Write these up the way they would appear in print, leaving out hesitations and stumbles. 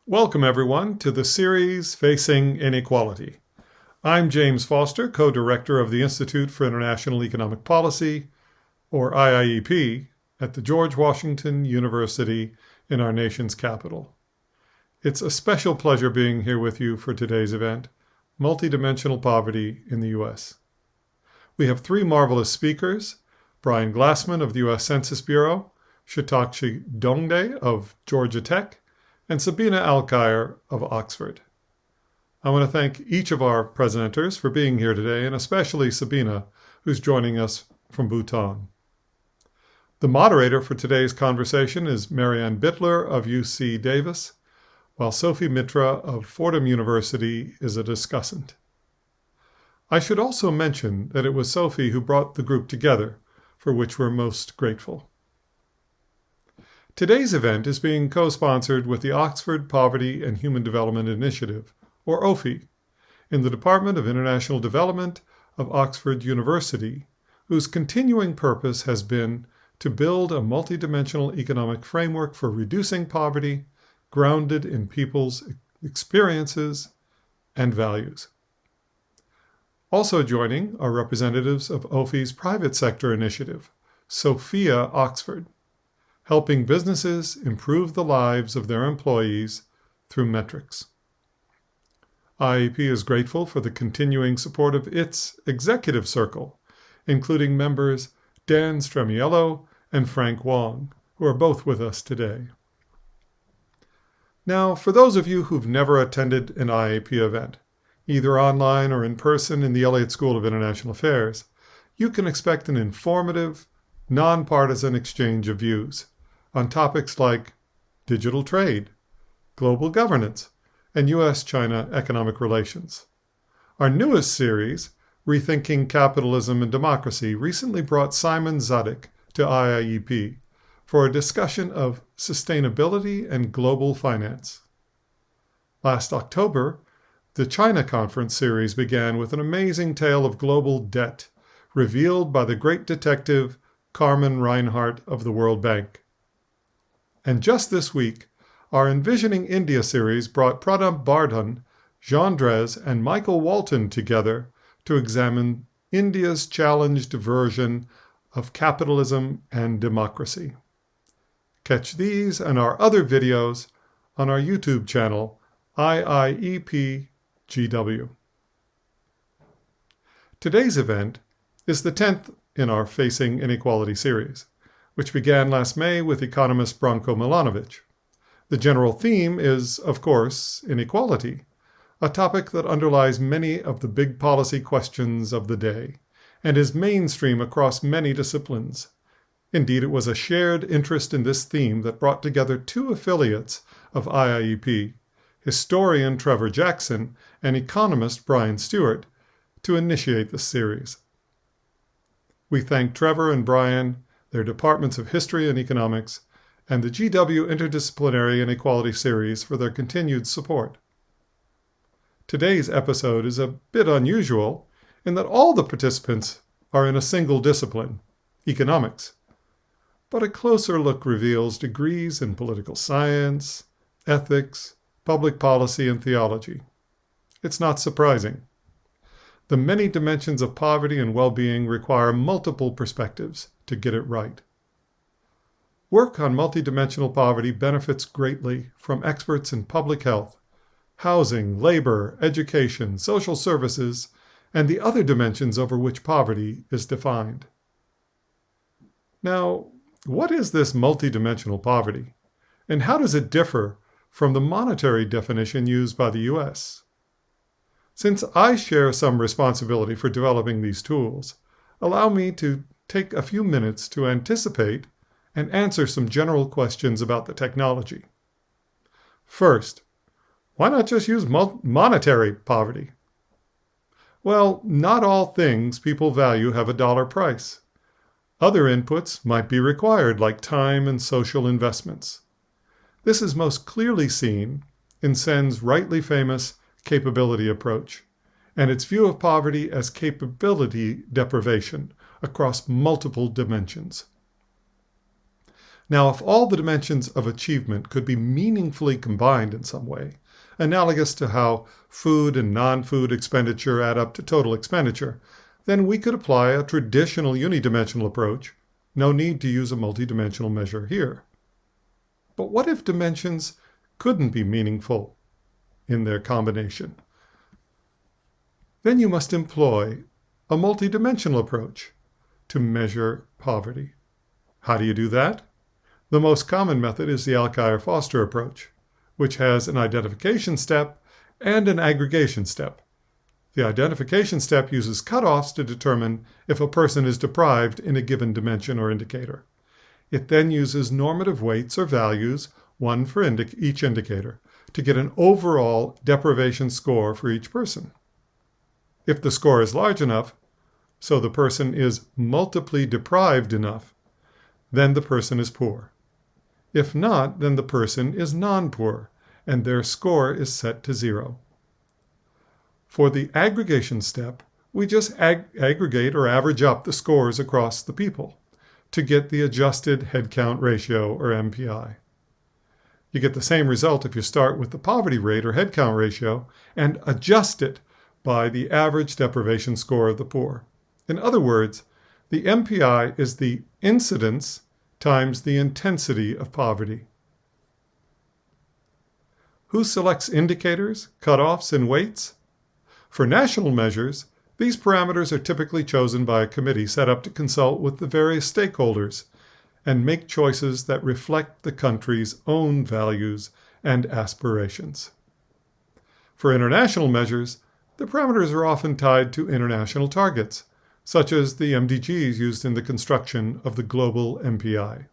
Welcome, everyone, to the series Facing Inequality. I'm James Foster, co-director of the Institute for International Economic Policy, or IIEP, at the George Washington University in our nation's capital. It's a special pleasure being here with you for today's event, Multidimensional Poverty in the U.S. We have three marvelous speakers: Brian Glassman of the U.S. Census Bureau, Shatakshee Dhongde of Georgia Tech, and Sabina Alkire of Oxford. I want to thank each of our presenters for being here today, and especially Sabina, who's joining us from Bhutan. The moderator for today's conversation is Marianne Bittler of UC Davis, while Sophie Mitra of Fordham University is a discussant. I should also mention that it was Sophie who brought the group together, for which we're most grateful. Today's event is being co-sponsored with the Oxford Poverty and Human Development Initiative, or OPHI, in the Department of International Development of Oxford University, whose continuing purpose has been to build a multidimensional economic framework for reducing poverty, grounded in people's experiences and values. Also joining are representatives of OPHI's private sector initiative, Sophia Oxford, helping businesses improve the lives of their employees through metrics. IEP is grateful for the continuing support of its executive circle, including members Dan Stremiello and Frank Wong, who are both with us today. Now, for those of you who've never attended an IEP event, either online or in person in the Elliott School of International Affairs, you can expect an informative, nonpartisan exchange of views on topics like digital trade, global governance, and U.S.-China economic relations. Our newest series, Rethinking Capitalism and Democracy, recently brought Simon Zadek to IIEP for a discussion of sustainability and global finance. Last October, the China Conference series began with an amazing tale of global debt revealed by the great detective Carmen Reinhart of the World Bank. And just this week, our Envisioning India series brought Pranab Bardhan, Jean Drez, and Michael Walton together to examine India's challenged version of capitalism and democracy. Catch these and our other videos on our YouTube channel, IIEP-GW. Today's event is the 10th in our Facing Inequality series, which began last May with economist Branko Milanovic. The general theme is, of course, inequality, a topic that underlies many of the big policy questions of the day and is mainstream across many disciplines. Indeed, it was a shared interest in this theme that brought together two affiliates of IIEP, historian Trevor Jackson and economist Brian Stewart, to initiate the series. We thank Trevor and Brian, their departments of history and economics, and the GW Interdisciplinary Inequality series for their continued support. Today's episode is a bit unusual in that all the participants are in a single discipline, economics, but a closer look reveals degrees in political science, ethics, public policy, and theology. It's not surprising. The many dimensions of poverty and well-being require multiple perspectives to get it right. Work on multidimensional poverty benefits greatly from experts in public health, housing, labor, education, social services, and the other dimensions over which poverty is defined. Now, what is this multidimensional poverty, and how does it differ from the monetary definition used by the U.S.? Since I share some responsibility for developing these tools, allow me to take a few minutes to anticipate and answer some general questions about the technology. First, why not just use monetary poverty? Well, not all things people value have a dollar price. Other inputs might be required, like time and social investments. This is most clearly seen in Sen's rightly famous capability approach and its view of poverty as capability deprivation across multiple dimensions. Now, if all the dimensions of achievement could be meaningfully combined in some way, analogous to how food and non-food expenditure add up to total expenditure, then we could apply a traditional unidimensional approach. No need to use a multidimensional measure here. But what if dimensions couldn't be meaningful in their combination? Then you must employ a multidimensional approach to measure poverty. How do you do that? The most common method is the Alkire-Foster approach, which has an identification step and an aggregation step. The identification step uses cutoffs to determine if a person is deprived in a given dimension or indicator. It then uses normative weights or values, one for each indicator, to get an overall deprivation score for each person. If the score is large enough, so the person is multiply deprived enough, then the person is poor. If not, then the person is non-poor, and their score is set to 0. For the aggregation step, we just aggregate or average up the scores across the people to get the adjusted headcount ratio, or MPI. You get the same result if you start with the poverty rate, or headcount ratio, and adjust it by the average deprivation score of the poor. In other words, the MPI is the incidence times the intensity of poverty. Who selects indicators, cutoffs, and weights? For national measures, these parameters are typically chosen by a committee set up to consult with the various stakeholders and make choices that reflect the country's own values and aspirations. For international measures, the parameters are often tied to international targets, such as the MDGs used in the construction of the global MPI.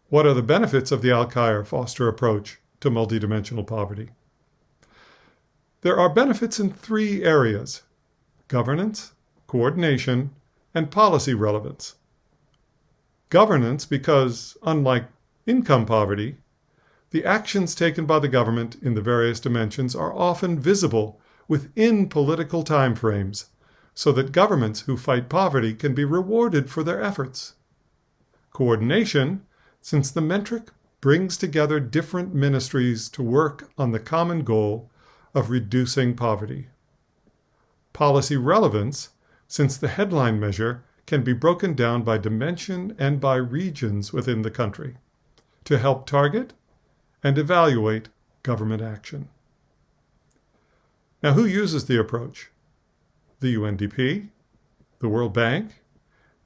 What are the benefits of the Alkire-Foster approach to multidimensional poverty? There are benefits in 3 areas: governance, coordination, and policy relevance. Governance because, unlike income poverty, the actions taken by the government in the various dimensions are often visible within political timeframes, so that governments who fight poverty can be rewarded for their efforts. Coordination, since the metric brings together different ministries to work on the common goal of reducing poverty. Policy relevance, since the headline measure can be broken down by dimension and by regions within the country to help target and evaluate government action. Now, who uses the approach? The UNDP, the World Bank,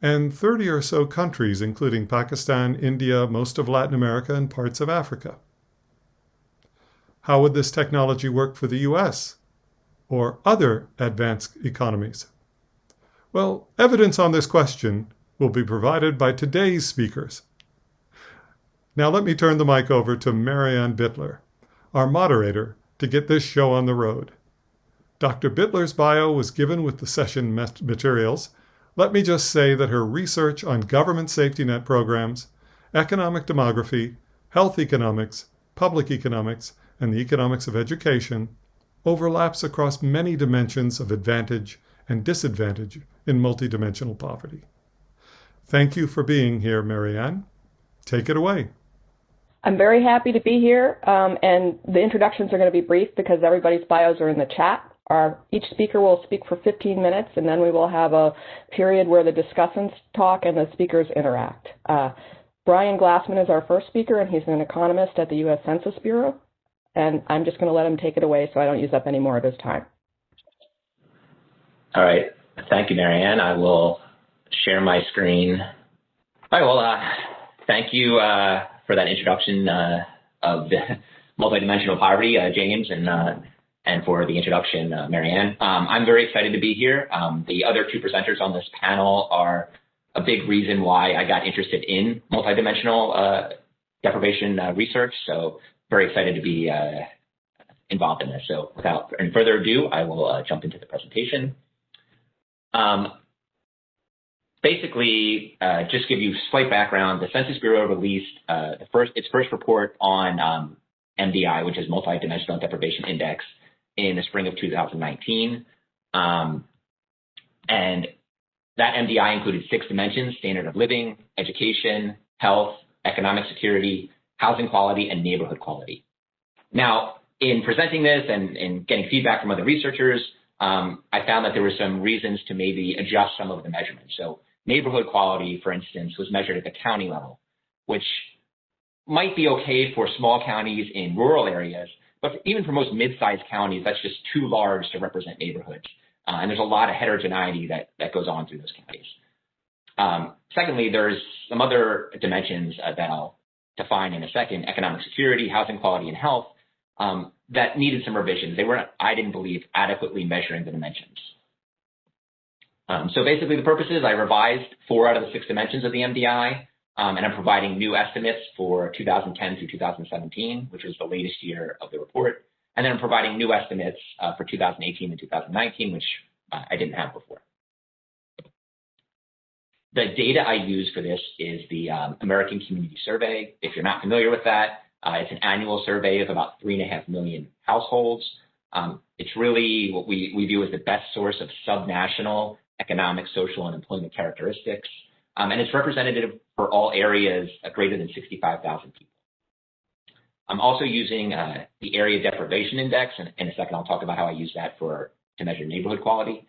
and 30 or so countries, including Pakistan, India, most of Latin America, and parts of Africa. How would this technology work for the US or other advanced economies? Well, evidence on this question will be provided by today's speakers. Now let me turn the mic over to Marianne Bittler, our moderator, to get this show on the road. Dr. Bittler's bio was given with the session materials. Let me just say that her research on government safety net programs, economic demography, health economics, public economics, and the economics of education overlaps across many dimensions of advantage and disadvantage in multidimensional poverty. Thank you for being here, Marianne. Take it away. I'm very happy to be here, and the introductions are going to be brief because everybody's bios are in the chat. Each speaker will speak for 15 minutes, and then we will have a period where the discussants talk and the speakers interact. Brian Glassman is our first speaker, and he's an economist at the U.S. Census Bureau. And I'm just going to let him take it away so I don't use up any more of his time. All right. Thank you, Marianne. I will share my screen. All right. Well, thank you for that introduction of the multidimensional poverty, James, and for the introduction, Marianne. I'm very excited to be here. The other 2 presenters on this panel are a big reason why I got interested in multidimensional deprivation research. So very excited to be involved in this. So without any further ado, I will jump into the presentation. Basically, just give you slight background. The Census Bureau released its first report on MDI, which is Multidimensional Deprivation Index, in the spring of 2019. And that MDI included 6 dimensions: standard of living, education, health, economic security, housing quality, and neighborhood quality. Now, in presenting this and getting feedback from other researchers, I found that there were some reasons to maybe adjust some of the measurements. So neighborhood quality, for instance, was measured at the county level, which might be okay for small counties in rural areas, but even for most mid-sized counties, that's just too large to represent neighborhoods. And there's a lot of heterogeneity that goes on through those counties. Secondly, there's some other dimensions that I'll define in a second, economic security, housing quality, and health, that needed some revisions. They weren't, I didn't believe, adequately measuring the dimensions. So basically the purpose is I revised 4 out of the 6 dimensions of the MDI, and I'm providing new estimates for 2010 through 2017, which was the latest year of the report. And then I'm providing new estimates for 2018 and 2019, which I didn't have before. The data I use for this is the American Community Survey. If you're not familiar with that, it's an annual survey of about 3.5 million households. It's really what we view as the best source of subnational economic, social, and employment characteristics. And it's representative for all areas greater than 65,000 people. I'm also using the Area Deprivation Index, and in a second I'll talk about how I use that to measure neighborhood quality.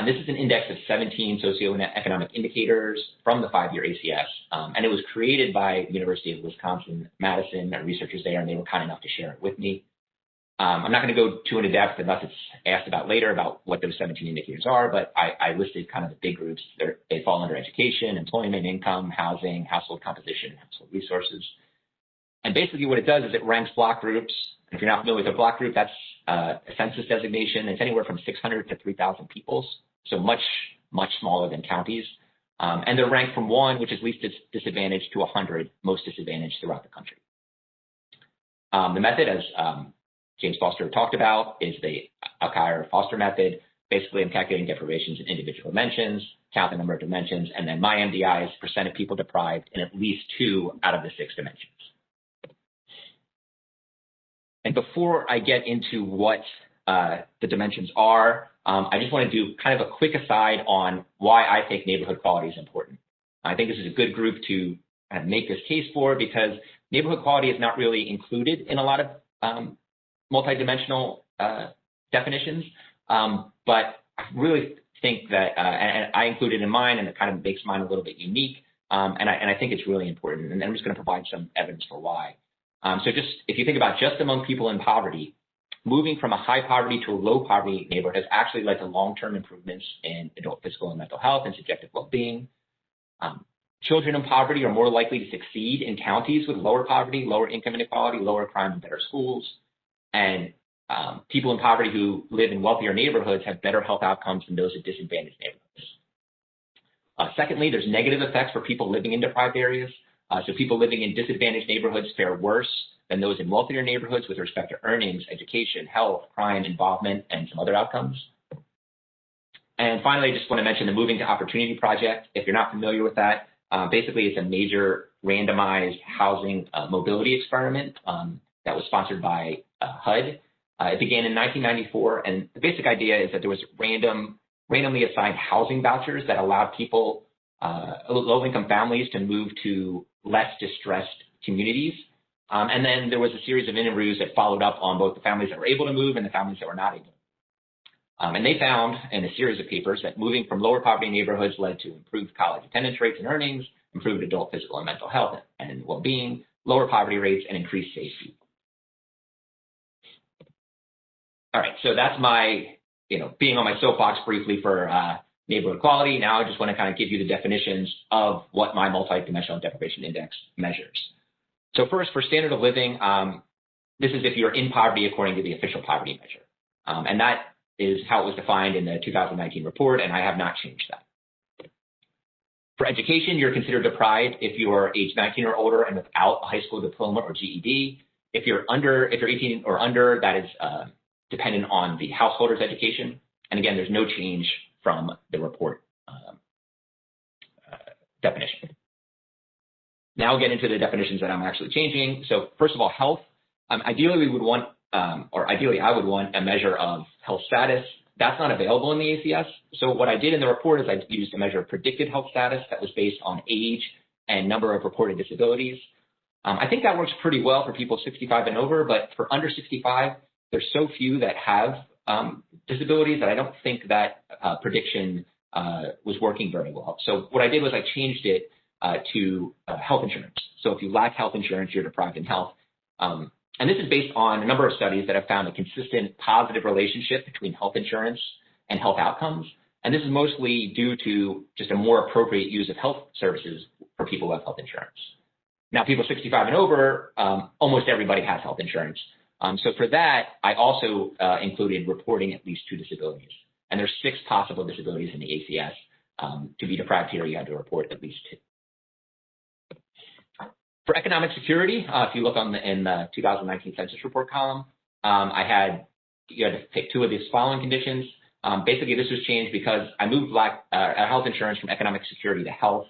This is an index of 17 socioeconomic indicators from the 5-year ACS, and it was created by the University of Wisconsin-Madison, researchers there, and they were kind enough to share it with me. I'm not going to go too into depth unless it's asked about later about what those 17 indicators are, but I listed kind of the big groups. They fall under education, employment, income, housing, household composition, and household resources. And basically what it does is it ranks block groups. If you're not familiar with a block group, that's a census designation. It's anywhere from 600 to 3,000 people, so much, much smaller than counties. And they're ranked from 1, which is least disadvantaged, to 100, most disadvantaged throughout the country. The method, as James Foster talked about, is the Alkire Foster method. Basically, I'm calculating deprivations in individual dimensions, count the number of dimensions, and then my MDI is percent of people deprived in at least 2 out of the 6 dimensions. And before I get into what the dimensions are, I just want to do kind of a quick aside on why I think neighborhood quality is important. I think this is a good group to kind of make this case for, because neighborhood quality is not really included in a lot of multidimensional definitions, but I really think that, and I include it in mine, and it kind of makes mine a little bit unique, and I think it's really important, and I'm just going to provide some evidence for why. So just, if you think about just among people in poverty, moving from a high poverty to a low poverty neighborhood has actually led to long-term improvements in adult physical and mental health and subjective well-being. Children in poverty are more likely to succeed in counties with lower poverty, lower income inequality, lower crime, and better schools. And people in poverty who live in wealthier neighborhoods have better health outcomes than those in disadvantaged neighborhoods. Secondly, there's negative effects for people living in deprived areas. So people living in disadvantaged neighborhoods fare worse than those in wealthier neighborhoods with respect to earnings, education, health, crime, involvement, and some other outcomes. And finally, I just want to mention the Moving to Opportunity Project. If you're not familiar with that, basically it's a major randomized housing mobility experiment that was sponsored by HUD. It began in 1994, and the basic idea is that there was randomly assigned housing vouchers that allowed people, low-income families, to move to less distressed communities. And then there was a series of interviews that followed up on both the families that were able to move and the families that were not able. And they found in a series of papers that moving from lower poverty neighborhoods led to improved college attendance rates and earnings, improved adult physical and mental health and well-being, lower poverty rates, and increased safety. All right, so that's my, being on my soapbox briefly for neighborhood quality. Now I just want to kind of give you the definitions of what my multidimensional deprivation index measures. So first, for standard of living, this is if you're in poverty according to the official poverty measure. And that is how it was defined in the 2019 report, and I have not changed that. For education, you're considered deprived if you're age 19 or older and without a high school diploma or GED. If you're 18 or under, that is dependent on the householder's education. And again, there's no change from the report definition. Now I'll get into the definitions that I'm actually changing. So first of all, health. Ideally, we would want, ideally I would want a measure of health status. That's not available in the ACS. So what I did in the report is I used a measure of predicted health status that was based on age and number of reported disabilities. I think that works pretty well for people 65 and over, but for under 65, there's so few that have disabilities that I don't think that prediction was working very well. So what I did was I changed it to health insurance. So if you lack health insurance, you're deprived in health. And this is based on a number of studies that have found a consistent positive relationship between health insurance and health outcomes. And this is mostly due to just a more appropriate use of health services for people who have health insurance. Now, people 65 and over, almost everybody has health insurance. So for that, I also included reporting at least 2 disabilities. And there's 6 possible disabilities in the ACS. To be deprived here, you had to report at least 2. For economic security, if you look in the 2019 census report column, you had to pick 2 of these following conditions. Basically, this was changed because I moved health insurance from economic security to health.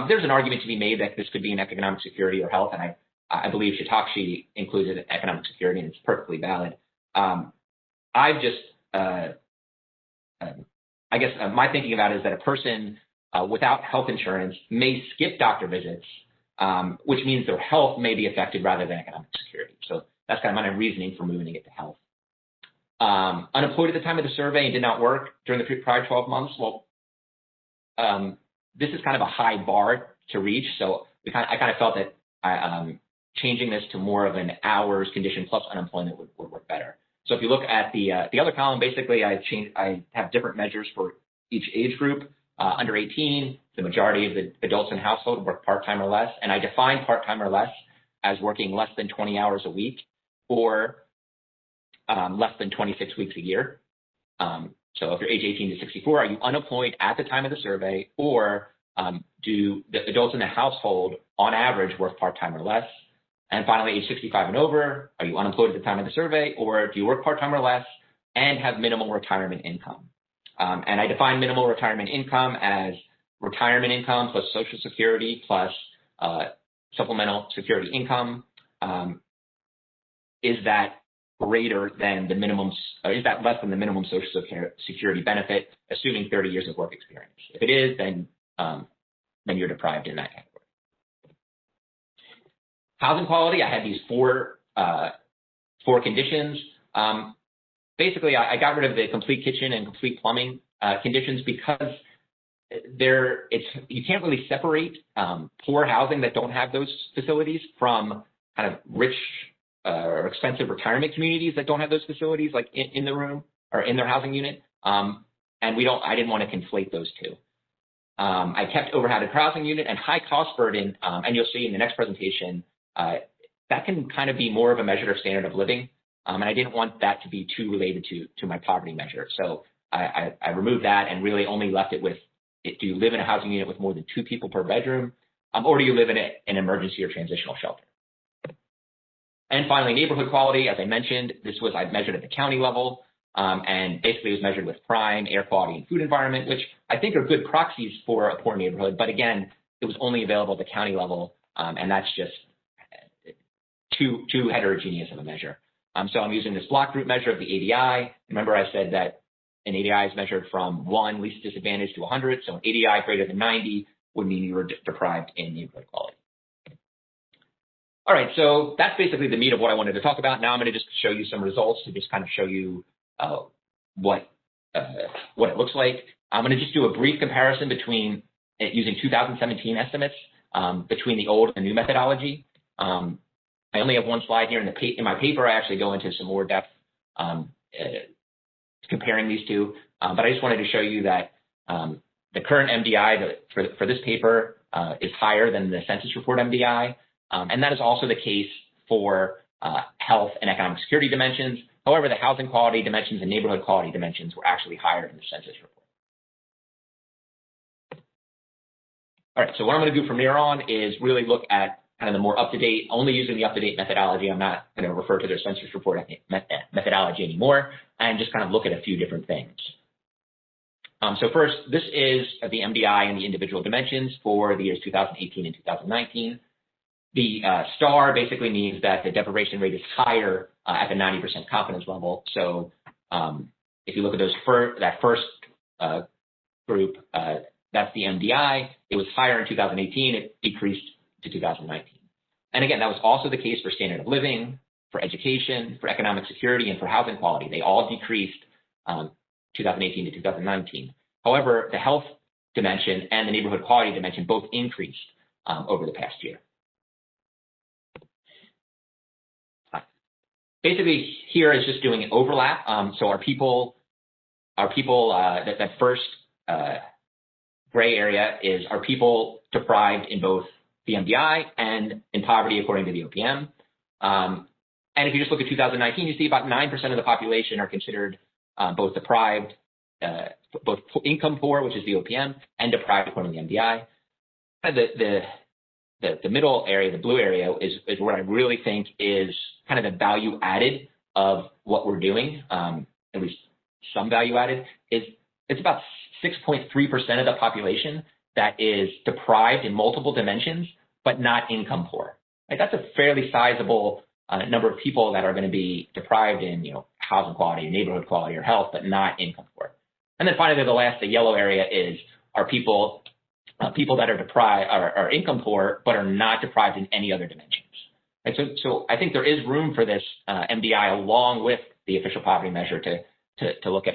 There's an argument to be made that this could be an economic security or health, and I believe Shatakshee included economic security, and it's perfectly valid. I've just, I guess my thinking about it is that a person without health insurance may skip doctor visits, which means their health may be affected rather than economic security. So that's kind of my reasoning for moving it to health. Unemployed at the time of the survey and did not work during the prior 12 months. Well, this is kind of a high bar to reach. So I kind of felt that changing this to more of an hours condition plus unemployment would work better. So if you look at the other column, basically I have different measures for each age group. Under 18, the majority of the adults in the household work part-time or less, and I define part-time or less as working less than 20 hours a week or less than 26 weeks a year. So if you're age 18 to 64, are you unemployed at the time of the survey, or do the adults in the household on average work part-time or less? And finally, age 65 and over, are you unemployed at the time of the survey, or do you work part-time or less and have minimal retirement income? And I define minimal retirement income as retirement income plus Social Security plus supplemental security income. Is that greater than the minimum, is that less than the minimum Social Security benefit, assuming 30 years of work experience? If it is, then you're deprived in that category. Housing quality, I had these four conditions. Basically, I got rid of the complete kitchen and complete plumbing conditions because you can't really separate poor housing that don't have those facilities from kind of rich or expensive retirement communities that don't have those facilities, like in the room or in their housing unit. And I didn't want to conflate those two. I kept overhead housing unit and high cost burden, and you'll see in the next presentation, that can kind of be more of a measure of standard of living. And I didn't want that to be too related to my poverty measure. So I removed that and really only left it with, do you live in a housing unit with more than 2 people per bedroom, or do you live in an emergency or transitional shelter? And finally, neighborhood quality, as I mentioned, I measured at the county level, and basically it was measured with crime, air quality, and food environment, which I think are good proxies for a poor neighborhood. But again, it was only available at the county level, and that's just too heterogeneous of a measure. So I'm using this block group measure of the ADI. Remember, I said that an ADI is measured from 1, least disadvantaged, to 100. So an ADI greater than 90 would mean you were deprived in neighborhood quality. All right, so that's basically the meat of what I wanted to talk about. Now I'm going to just show you some results to just kind of show you what it looks like. I'm going to just do a brief comparison between using 2017 estimates between the old and new methodology. I only have one slide here in my paper. I actually go into some more depth comparing these two, but I just wanted to show you that the current MDI for this paper is higher than the census report MDI, and that is also the case for health and economic security dimensions. However, the housing quality dimensions and neighborhood quality dimensions were actually higher in the census report. All right, so what I'm going to do from here on is really look at kind of the more up-to-date, only using the up-to-date methodology. I'm not going to refer to their census report methodology anymore, and just kind of look at a few different things. So first, this is the MDI and the individual dimensions for the years 2018 and 2019. The star basically means that the deprivation rate is higher at the 90% confidence level. So if you look at that first group, That's the MDI. It was higher in 2018. It decreased to 2019. And again, that was also the case for standard of living, for education, for economic security, and for housing quality. They all decreased 2018 to 2019. However, the health dimension and the neighborhood quality dimension both increased over the past year. Basically, here is just doing an overlap. So that first gray area are people deprived in both the MDI and in poverty according to the OPM. And if you just look at 2019, you see about 9% of the population are considered both deprived, both income poor, which is the OPM, and deprived according to the MDI. The middle area, the blue area, is where I really think is kind of the value added of what we're doing, at least some value added. It's about 6.3% of the population that is deprived in multiple dimensions, but not income poor. Right? That's a fairly sizable number of people that are going to be deprived in, housing quality, neighborhood quality, or health, but not income poor. And then finally, the yellow area are people that are deprived are income poor, but are not deprived in any other dimensions. Right? So I think there is room for this MDI along with the official poverty measure to look at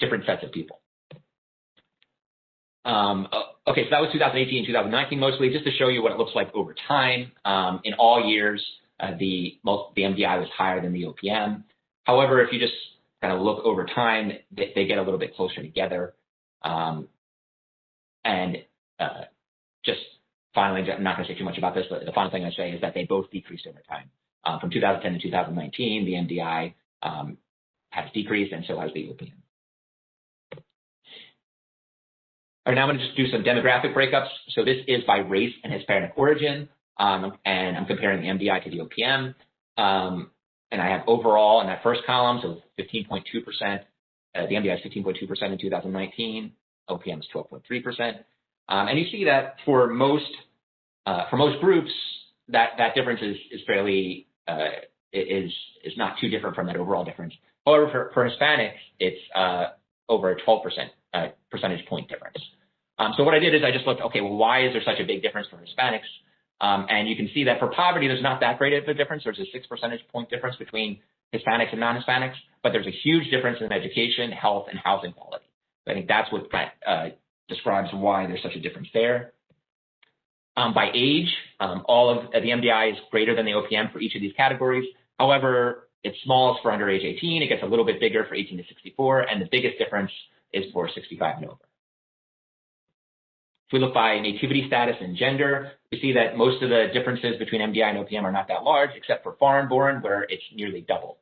different sets of people. Okay, so that was 2018 and 2019 mostly, just to show you what it looks like over time. In all years, the MDI was higher than the OPM. However, if you just kind of look over time, they get a little bit closer together. Just finally, I'm not going to say too much about this, but the final thing I say is that they both decreased over time. From 2010 to 2019, the MDI has decreased, and so has the OPM. All right, now I'm going to just do some demographic breakups. So this is by race and Hispanic origin, and I'm comparing the MDI to the OPM. And I have overall in that first column, so 15.2%. The MDI is 15.2% in 2019. OPM is 12.3%. And you see that for most groups, that difference is fairly is not too different from that overall difference. However, for Hispanics, it's over a 12% percentage point difference. So what I did is I just looked, okay, well, why is there such a big difference for Hispanics? And you can see that for poverty, there's not that great of a difference. There's a 6 percentage point difference between Hispanics and non-Hispanics, but there's a huge difference in education, health, and housing quality. So I think that's what describes why there's such a difference there. By age, all of the MDI is greater than the OPM for each of these categories. However, it's smallest for under age 18. It gets a little bit bigger for 18 to 64, and the biggest difference is for 65 and over. If we look by nativity status and gender, we see that most of the differences between MDI and OPM are not that large, except for foreign-born, where it's nearly double.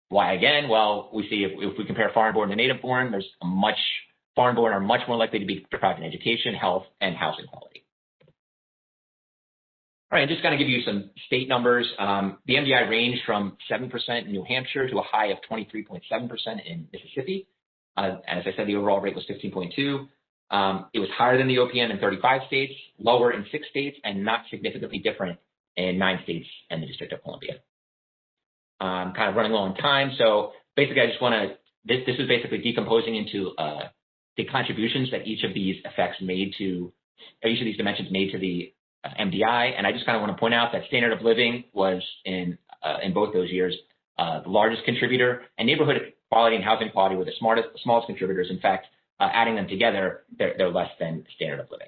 Why again? Well, we see if we compare foreign-born to native-born, foreign-born are much more likely to be deprived in education, health, and housing quality. All right, just going to give you some state numbers. The MDI ranged from 7% in New Hampshire to a high of 23.7% in Mississippi. As I said, the overall rate was 15.2. It was higher than the OPM in 35 states, lower in 6 states, and not significantly different in 9 states and the District of Columbia. Kind of running low on time, so basically I just want to, this is basically decomposing into the contributions that each of these effects made to, each of these dimensions made to the MDI, and I just kind of want to point out that standard of living was in both those years the largest contributor, and neighborhood quality and housing quality were the smallest contributors. In fact, adding them together, they're less than standard of living.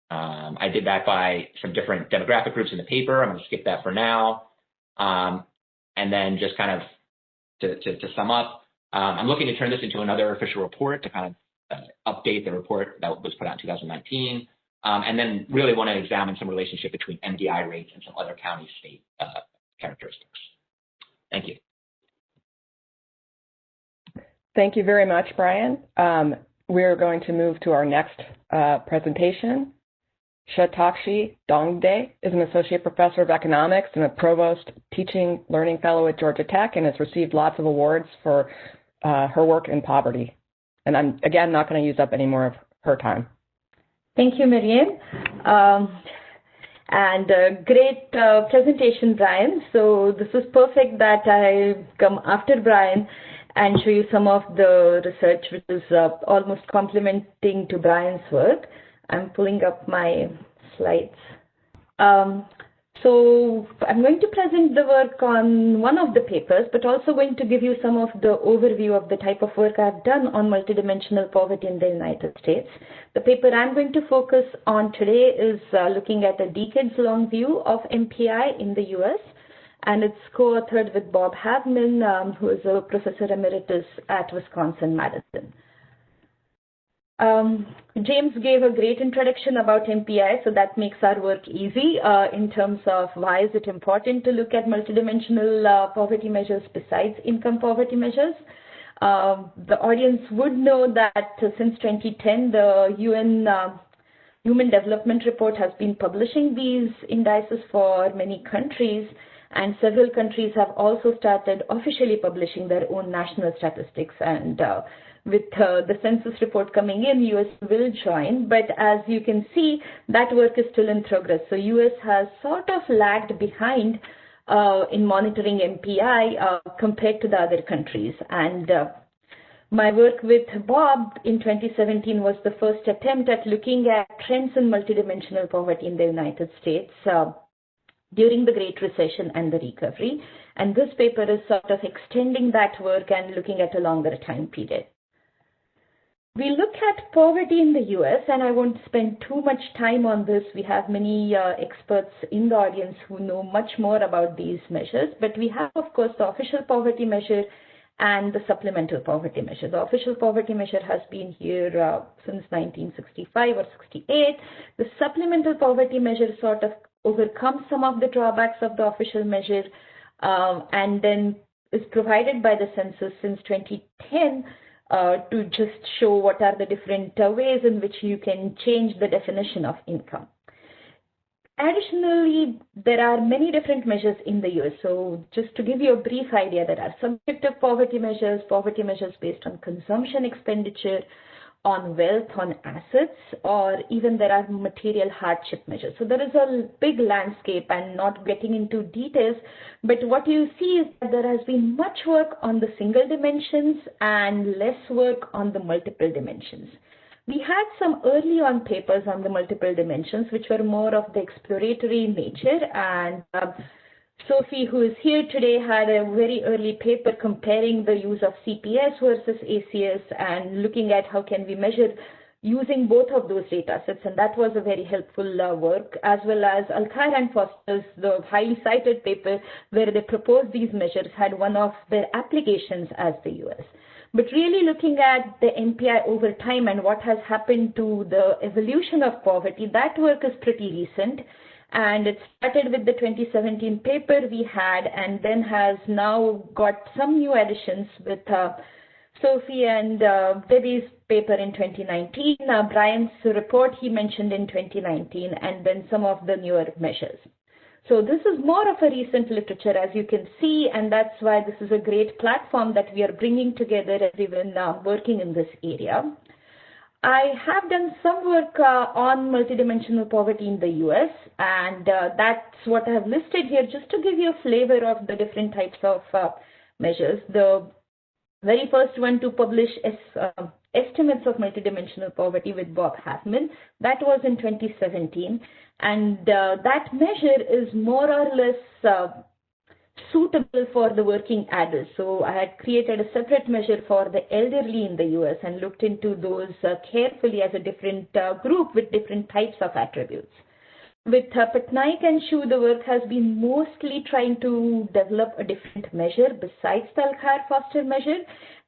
I did that by some different demographic groups in the paper. I'm going to skip that for now. And then just kind of to sum up, I'm looking to turn this into another official report to kind of update the report that was put out in 2019. And then really want to examine some relationship between MDI rates and some other county state characteristics. Thank you. Thank you very much, Brian. We're going to move to our next presentation. Shatakshee Dhongde is an associate professor of economics and a provost teaching learning fellow at Georgia Tech, and has received lots of awards for her work in poverty. And I'm, again, not going to use up any more of her time. Thank you, Marianne. And great presentation, Brian. So this is perfect that I come after Brian and show you some of the research which is almost complementing to Brian's work. I'm pulling up my slides. So I'm going to present the work on one of the papers, but also going to give you some of the overview of the type of work I've done on multidimensional poverty in the United States. The paper I'm going to focus on today is looking at a decades-long view of MPI in the US, and it's co-authored with Bob Havman, who is a professor emeritus at Wisconsin-Madison. James gave a great introduction about MPI, so that makes our work easy in terms of why is it important to look at multidimensional poverty measures besides income poverty measures. The audience would know that since 2010, the UN Human Development Report has been publishing these indices for many countries, and several countries have also started officially publishing their own national statistics. And with the census report coming in, US will join, but as you can see, that work is still in progress. So US has sort of lagged behind in monitoring MPI compared to the other countries. And my work with Bob in 2017 was the first attempt at looking at trends in multidimensional poverty in the United States during the Great Recession and the recovery. And this paper is sort of extending that work and looking at a longer time period. We look at poverty in the US, and I won't spend too much time on this. We have many experts in the audience who know much more about these measures, but we have, of course, the official poverty measure and the supplemental poverty measure. The official poverty measure has been here since 1965 or 68. The supplemental poverty measure sort of overcomes some of the drawbacks of the official measure and then is provided by the census since 2010 to just show what are the different ways in which you can change the definition of income. Additionally, there are many different measures in the US. So just to give you a brief idea, there are subjective poverty measures based on consumption expenditure, on wealth, on assets, or even there are material hardship measures. So there is a big landscape, and not getting into details, but what you see is that there has been much work on the single dimensions and less work on the multiple dimensions. We had some early on papers on the multiple dimensions, which were more of the exploratory nature, and Sophie, who is here today, had a very early paper comparing the use of CPS versus ACS and looking at how can we measure using both of those data sets, and that was a very helpful work, as well as Alkire and Foster's, the highly cited paper where they proposed these measures, had one of their applications as the US. But really looking at the MPI over time and what has happened to the evolution of poverty, that work is pretty recent. And it started with the 2017 paper we had, and then has now got some new additions with Sophie and Debbie's paper in 2019, Brian's report he mentioned in 2019, and then some of the newer measures. So this is more of a recent literature, as you can see, and that's why this is a great platform that we are bringing together everyone working in this area. I have done some work on multidimensional poverty in the US, and that's what I have listed here just to give you a flavor of the different types of measures. The very first one to publish estimates of multidimensional poverty with Bob Havman, that was in 2017, and that measure is more or less suitable for the working adults. So I had created a separate measure for the elderly in the US and looked into those carefully as a different group with different types of attributes. With Patnaik and Shu, the work has been mostly trying to develop a different measure besides the Alkire-Foster measure,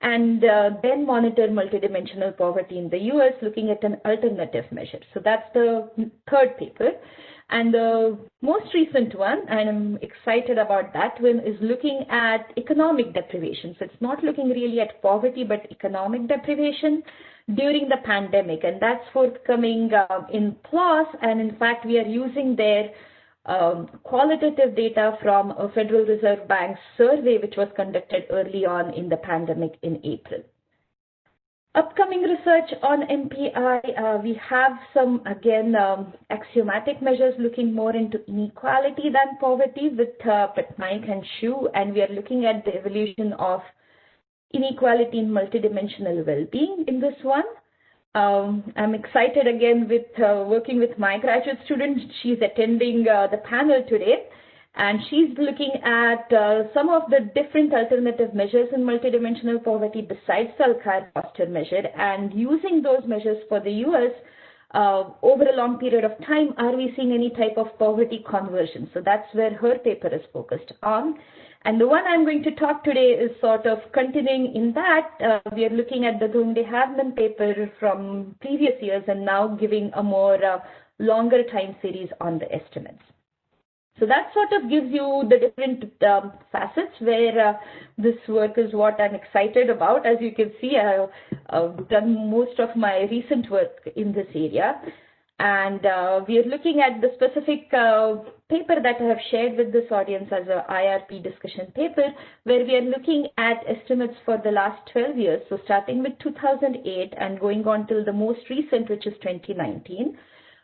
and then monitor multidimensional poverty in the US looking at an alternative measure. So that's the third paper. And the most recent one, and I'm excited about that one, is looking at economic deprivation. So it's not looking really at poverty, but economic deprivation during the pandemic. And that's forthcoming in PLOS. And in fact, we are using their qualitative data from a Federal Reserve Bank survey, which was conducted early on in the pandemic in April. Upcoming research on MPI, we have some, again, axiomatic measures looking more into inequality than poverty with Patnaik and Shu, and we are looking at the evolution of inequality in multidimensional well-being in this one. I'm excited again with working with my graduate student. She's attending the panel today, and she's looking at some of the different alternative measures in multidimensional poverty besides the Alkire Foster measure, and using those measures for the US over a long period of time, are we seeing any type of poverty conversion? So that's where her paper is focused on. And the one I'm going to talk today is sort of continuing in that. We are looking at the Dhongde paper from previous years and now giving a more longer time series on the estimates. So that sort of gives you the different facets where this work is what I'm excited about. As you can see, I've done most of my recent work in this area. And we are looking at the specific paper that I have shared with this audience as a IRP discussion paper, where we are looking at estimates for the last 12 years. So starting with 2008 and going on till the most recent, which is 2019.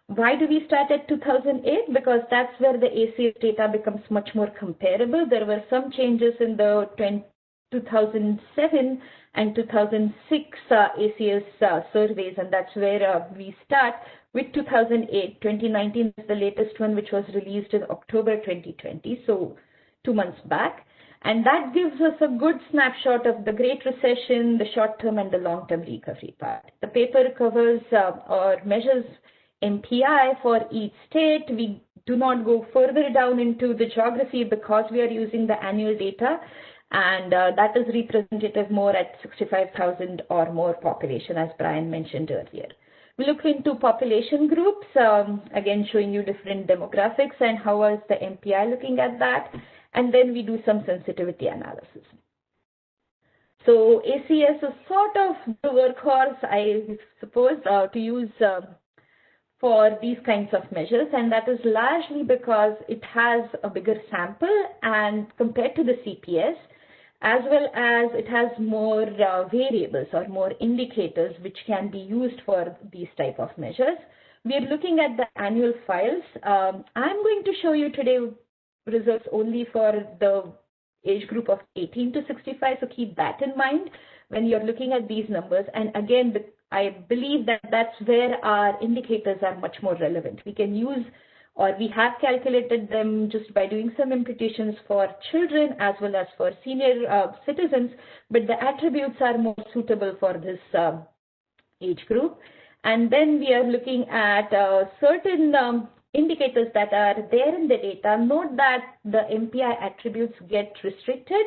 Why do we start at 2008? Because that's where the ACS data becomes much more comparable. There were some changes in the 2007 and 2006 ACS surveys, and that's where we start with 2008. 2019 is the latest one, which was released in October 2020, so 2 months back. And that gives us a good snapshot of the Great Recession, the short-term and the long-term recovery part. The paper covers or measures MPI for each state. We do not go further down into the geography because we are using the annual data, and that is representative more at 65,000 or more population, as Brian mentioned earlier. We look into population groups, again showing you different demographics and how is the MPI looking at that, and then we do some sensitivity analysis. So ACS is sort of the workhorse, I suppose, to use for these kinds of measures, and that is largely because it has a bigger sample and compared to the CPS, as well as it has more variables or more indicators which can be used for these type of measures. We are looking at the annual files. I'm going to show you today results only for the age group of 18 to 65, so keep that in mind when you're looking at these numbers. And again, I believe that that's where our indicators are much more relevant. We can use, or we have calculated them just by doing some imputations for children as well as for senior citizens, but the attributes are more suitable for this age group. And then we are looking at certain indicators that are there in the data. Note that the MPI attributes get restricted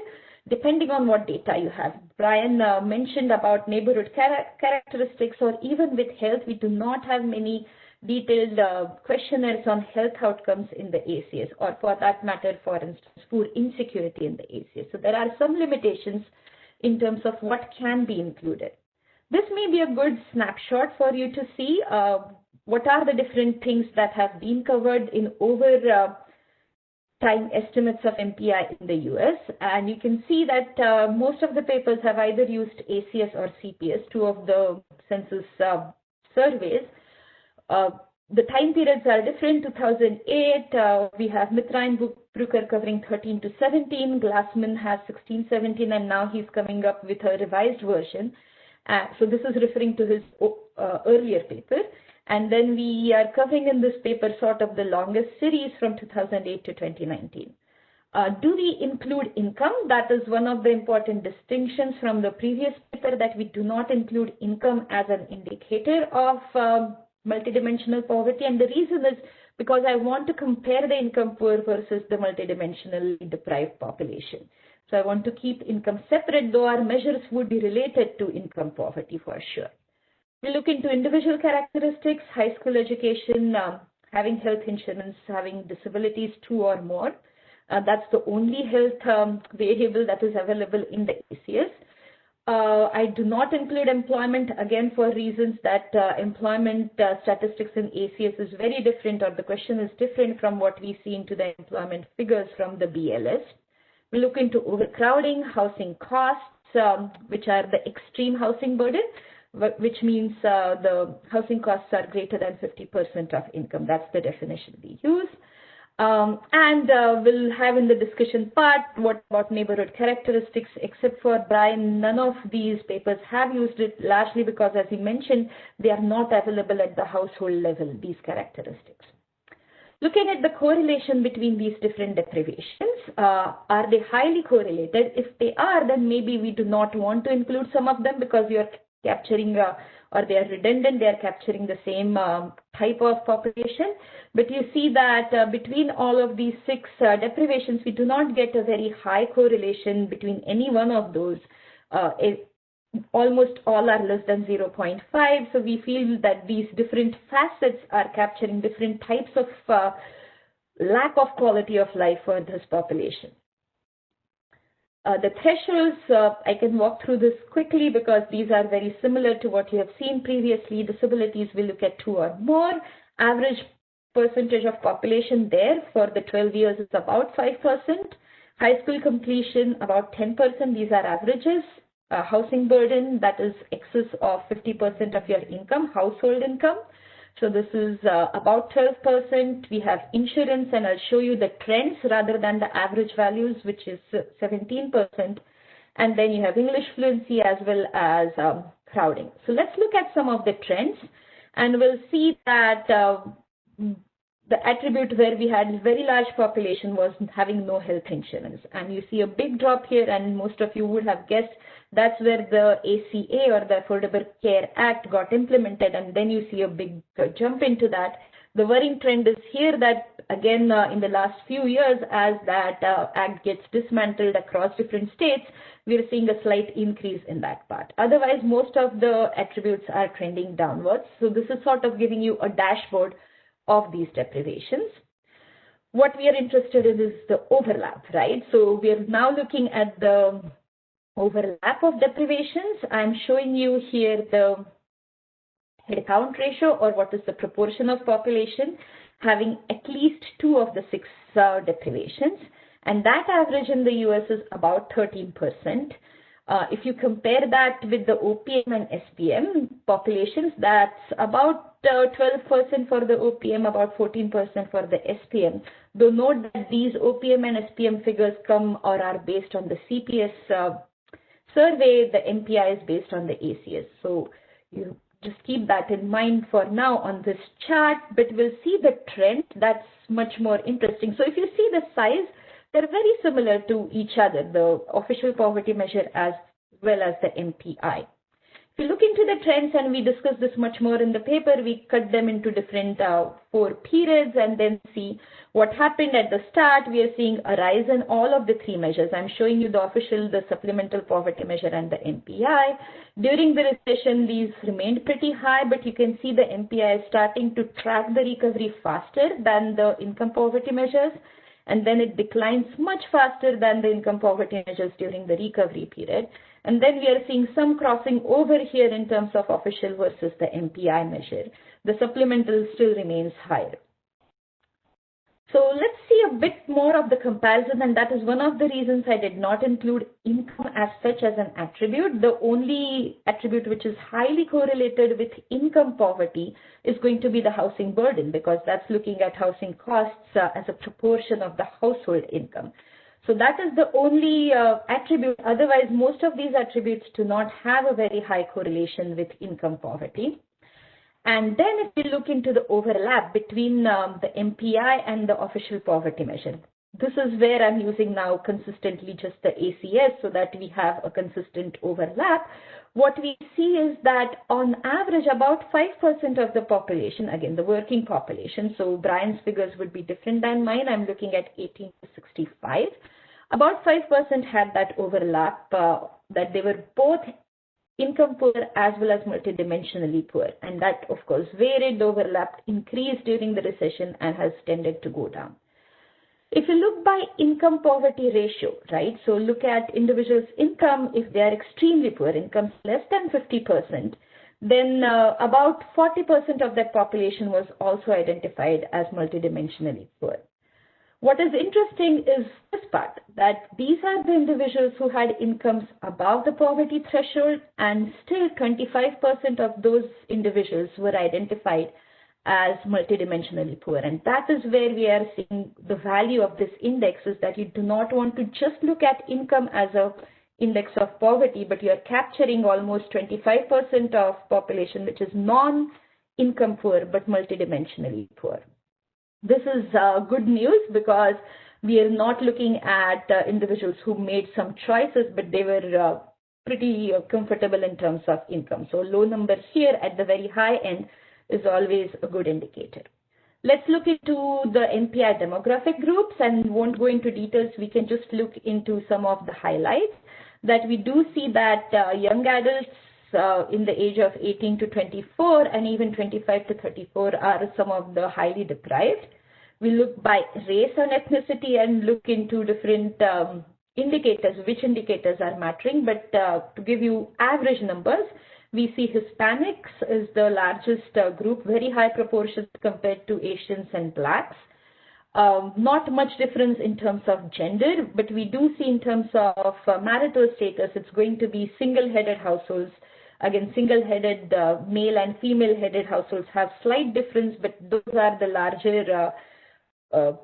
depending on what data you have. Brian mentioned about neighborhood characteristics, or even with health, we do not have many detailed questionnaires on health outcomes in the ACS, or for that matter, for instance, food insecurity in the ACS. So there are some limitations in terms of what can be included. This may be a good snapshot for you to see what are the different things that have been covered in over time estimates of MPI in the US. And you can see that most of the papers have either used ACS or CPS, two of the census surveys. The time periods are different. 2008, we have Mitra and Brooker covering 13 to 17. Glassman has 16, 17, and now he's coming up with a revised version. So this is referring to his earlier paper. And then we are covering in this paper sort of the longest series from 2008 to 2019. Do we include income? That is one of the important distinctions from the previous paper, that we do not include income as an indicator of multidimensional poverty. And the reason is because I want to compare the income poor versus the multidimensionally deprived population. So I want to keep income separate, though our measures would be related to income poverty for sure. We look into individual characteristics, high school education, having health insurance, having disabilities, 2 or more. That's the only health variable that is available in the ACS. I do not include employment, again, for reasons that employment statistics in ACS is very different, or the question is different from what we see into the employment figures from the BLS. We look into overcrowding, housing costs, which are the extreme housing burden, which means the housing costs are greater than 50% of income. That's the definition we use. We'll have in the discussion part what about neighborhood characteristics. Except for Brian, none of these papers have used it, largely because, as he mentioned, they are not available at the household level, these characteristics. Looking at the correlation between these different deprivations, are they highly correlated? If they are, then maybe we do not want to include some of them because you are capturing or they are redundant, they are capturing the same type of population. But you see that between all of these 6 deprivations, we do not get a very high correlation between any one of those. Almost all are less than 0.5. So we feel that these different facets are capturing different types of lack of quality of life for this population. The thresholds, I can walk through this quickly because these are very similar to what you have seen previously. Disabilities, we look at 2 or more. Average percentage of population there for the 12 years is about 5%. High school completion, about 10%. These are averages. Housing burden, that is excess of 50% of your income, household income. So this is about 12%. We have insurance, and I'll show you the trends rather than the average values, which is 17%. And then you have English fluency as well as crowding. So let's look at some of the trends, and we'll see that the attribute where we had very large population was having no health insurance. And you see a big drop here, and most of you would have guessed that's where the ACA or the Affordable Care Act got implemented, and then you see a big jump into that. The worrying trend is here that, again, in the last few years, as that act gets dismantled across different states, we're seeing a slight increase in that part. Otherwise, most of the attributes are trending downwards. So this is sort of giving you a dashboard of these deprivations. What we are interested in is the overlap, right? So we are now looking at the overlap of deprivations. I'm showing you here the head count ratio, or what is the proportion of population having at least 2 of the 6 deprivations. And that average in the US is about 13%. If you compare that with the OPM and SPM populations, that's about 12% for the OPM, about 14% for the SPM. Though note that these OPM and SPM figures come or are based on the CPS survey, the MPI is based on the ACS. So you just keep that in mind for now on this chart, but we'll see the trend. That's much more interesting. So if you see the size, they're very similar to each other, the official poverty measure as well as the MPI. If you look into the trends, and we discuss this much more in the paper, we cut them into different 4 periods and then see what happened at the start. We are seeing a rise in all of the 3 measures. I'm showing you the official, the supplemental poverty measure, and the MPI. During the recession, these remained pretty high, but you can see the MPI is starting to track the recovery faster than the income poverty measures. And then it declines much faster than the income poverty measures during the recovery period. And then we are seeing some crossing over here in terms of official versus the MPI measure. The supplemental still remains higher. So let's see a bit more of the comparison, and that is one of the reasons I did not include income as such as an attribute. The only attribute which is highly correlated with income poverty is going to be the housing burden, because that's looking at housing costs as a proportion of the household income. So that is the only attribute. Otherwise, most of these attributes do not have a very high correlation with income poverty. And then if we look into the overlap between the MPI and the official poverty measure, this is where I'm using now consistently just the ACS so that we have a consistent overlap. What we see is that on average, about 5% of the population, again, the working population, so Brian's figures would be different than mine. I'm looking at 18 to 65. About 5% had that overlap, that they were both income poor as well as multidimensionally poor. And that, of course, varied. The overlap increased during the recession and has tended to go down. If you look by income poverty ratio, right, so look at individuals' income. If they are extremely poor, income less than 50%, then about 40% of that population was also identified as multidimensionally poor. What is interesting is this part, that these are the individuals who had incomes above the poverty threshold, and still 25% of those individuals were identified as multidimensionally poor. And that is where we are seeing the value of this index, is that you do not want to just look at income as a index of poverty, but you are capturing almost 25% of population, which is non-income poor, but multidimensionally poor. This is good news because we are not looking at individuals who made some choices, but they were pretty comfortable in terms of income. So low numbers here at the very high end is always a good indicator. Let's look into the NPI demographic groups, and won't go into details. We can just look into some of the highlights. That we do see that young adults in the age of 18 to 24 and even 25 to 34 are some of the highly deprived. We look by race and ethnicity and look into different indicators, which indicators are mattering. But to give you average numbers, we see Hispanics is the largest group, very high proportions compared to Asians and Blacks. Not much difference in terms of gender, but we do see in terms of marital status, it's going to be single-headed households. Again, single-headed male and female-headed households have slight difference, but those are the larger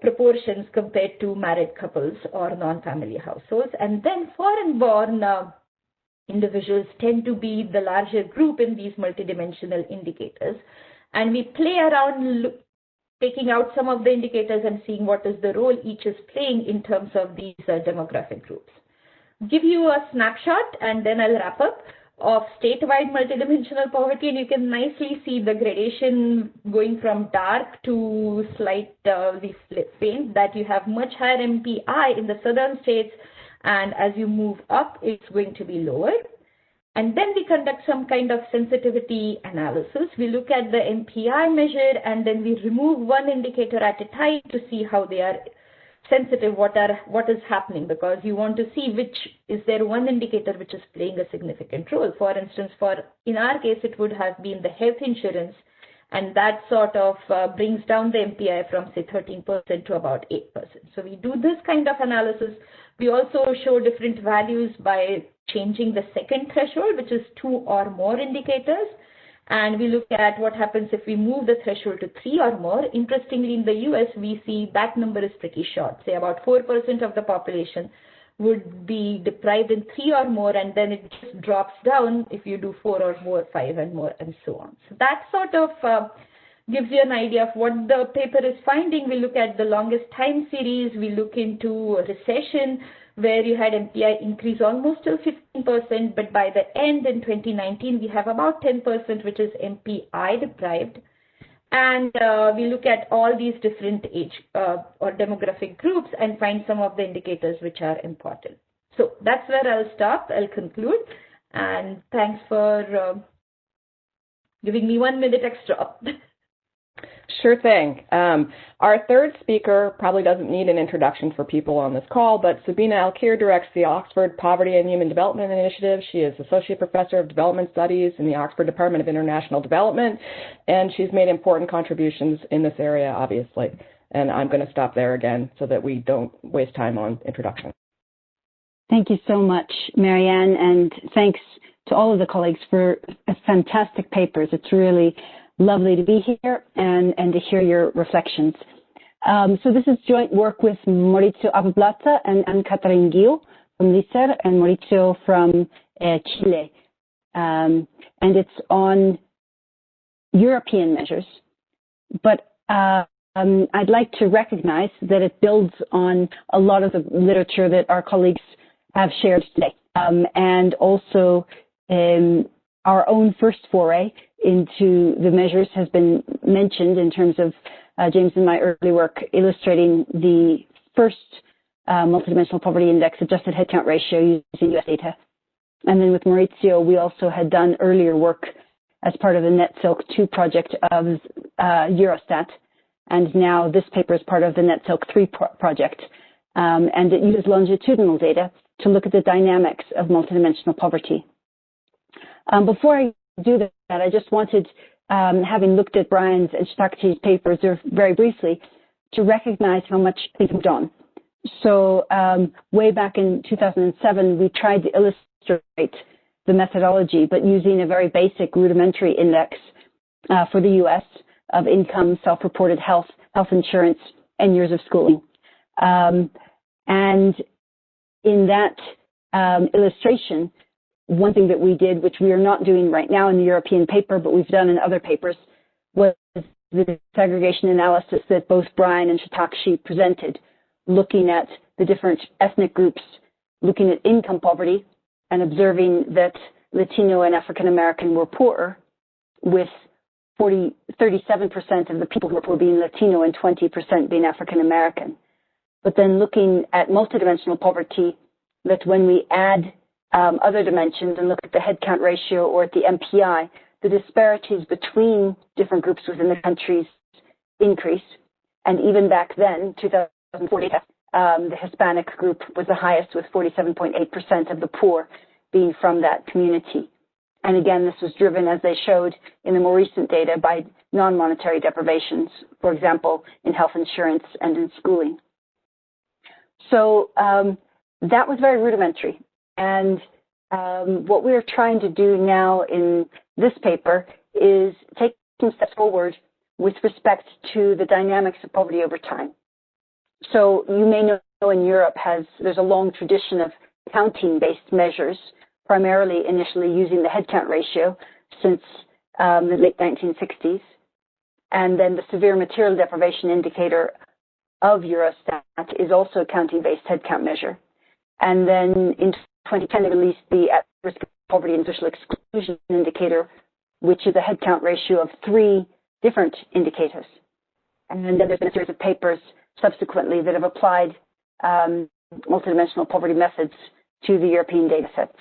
proportions compared to married couples or non-family households. And then foreign-born individuals tend to be the larger group in these multidimensional indicators. And we play around taking out some of the indicators and seeing what is the role each is playing in terms of these demographic groups. Give you a snapshot and then I'll wrap up of statewide multidimensional poverty, and you can nicely see the gradation going from dark to slightly faint, that you have much higher MPI in the southern states, and as you move up, it's going to be lower. And then we conduct some kind of sensitivity analysis. We look at the MPI measure, and then we remove one indicator at a time to see how they are sensitive, what is happening, because you want to see which, is there one indicator which is playing a significant role. For instance, in our case, it would have been the health insurance, and that sort of brings down the MPI from, say, 13% to about 8%. So we do this kind of analysis. We also show different values by changing the second threshold, which is 2 or more indicators. And we look at what happens if we move the threshold to 3 or more. Interestingly, in the US, we see that number is pretty short. Say about 4% of the population would be deprived in 3 or more, and then it just drops down if you do 4 or more, 5 and more, and so on. So that sort of gives you an idea of what the paper is finding. We look at the longest time series. We look into recession, where you had MPI increase almost till 15%, but by the end in 2019, we have about 10%, which is MPI deprived. And we look at all these different age or demographic groups and find some of the indicators which are important. So that's where I'll stop. I'll conclude. And thanks for giving me 1 minute extra. Sure thing. Our third speaker probably doesn't need an introduction for people on this call, but Sabina Alkire directs the Oxford Poverty and Human Development Initiative. She is Associate Professor of Development Studies in the Oxford Department of International Development, and she's made important contributions in this area, obviously. And I'm going to stop there again so that we don't waste time on introduction. Thank you so much, Marianne, and thanks to all of the colleagues for fantastic papers. It's really lovely to be here and to hear your reflections. So this is joint work with Maurizio Apoplazza and Anne-Catherine Gil from LICER and Maurizio from Chile. And it's on European measures. But I'd like to recognize that it builds on a lot of the literature that our colleagues have shared today. And also our own first foray into the measures has been mentioned in terms of James and my early work illustrating the first multidimensional poverty index adjusted headcount ratio using US data. And then with Maurizio, we also had done earlier work as part of the NetSilk 2 project of Eurostat. And now this paper is part of the NetSilk 3 project. And it uses longitudinal data to look at the dynamics of multidimensional poverty. Before I do that, I just wanted, having looked at Brian's and Shatakshee's papers very briefly, to recognize how much they've moved on. So way back in 2007, we tried to illustrate the methodology, but using a very basic rudimentary index for the US. of income, self-reported health insurance, and years of schooling. And in that illustration, one thing that we did, which we are not doing right now in the European paper, but we've done in other papers, was the segregation analysis that both Brian and Shatakshee presented, looking at the different ethnic groups, looking at income poverty, and observing that Latino and African American were poorer, with 37% of the people who were poor being Latino and 20% being African American. But then looking at multidimensional poverty, that when we add other dimensions and look at the headcount ratio or at the MPI, the disparities between different groups within the countries increase. And even back then, 2040, the Hispanic group was the highest, with 47.8% of the poor being from that community. And again, this was driven, as they showed in the more recent data, by non-monetary deprivations, for example, in health insurance and in schooling. So that was very rudimentary. And what we're trying to do now in this paper is take some steps forward with respect to the dynamics of poverty over time. So you may know in Europe there's a long tradition of counting-based measures, primarily initially using the headcount ratio since the late 1960s. And then the severe material deprivation indicator of Eurostat is also a counting-based headcount measure. And then in 2010, they released the at-risk poverty and social exclusion indicator, which is a headcount ratio of 3 different indicators. And then there's been a series of papers subsequently that have applied multidimensional poverty methods to the European data sets.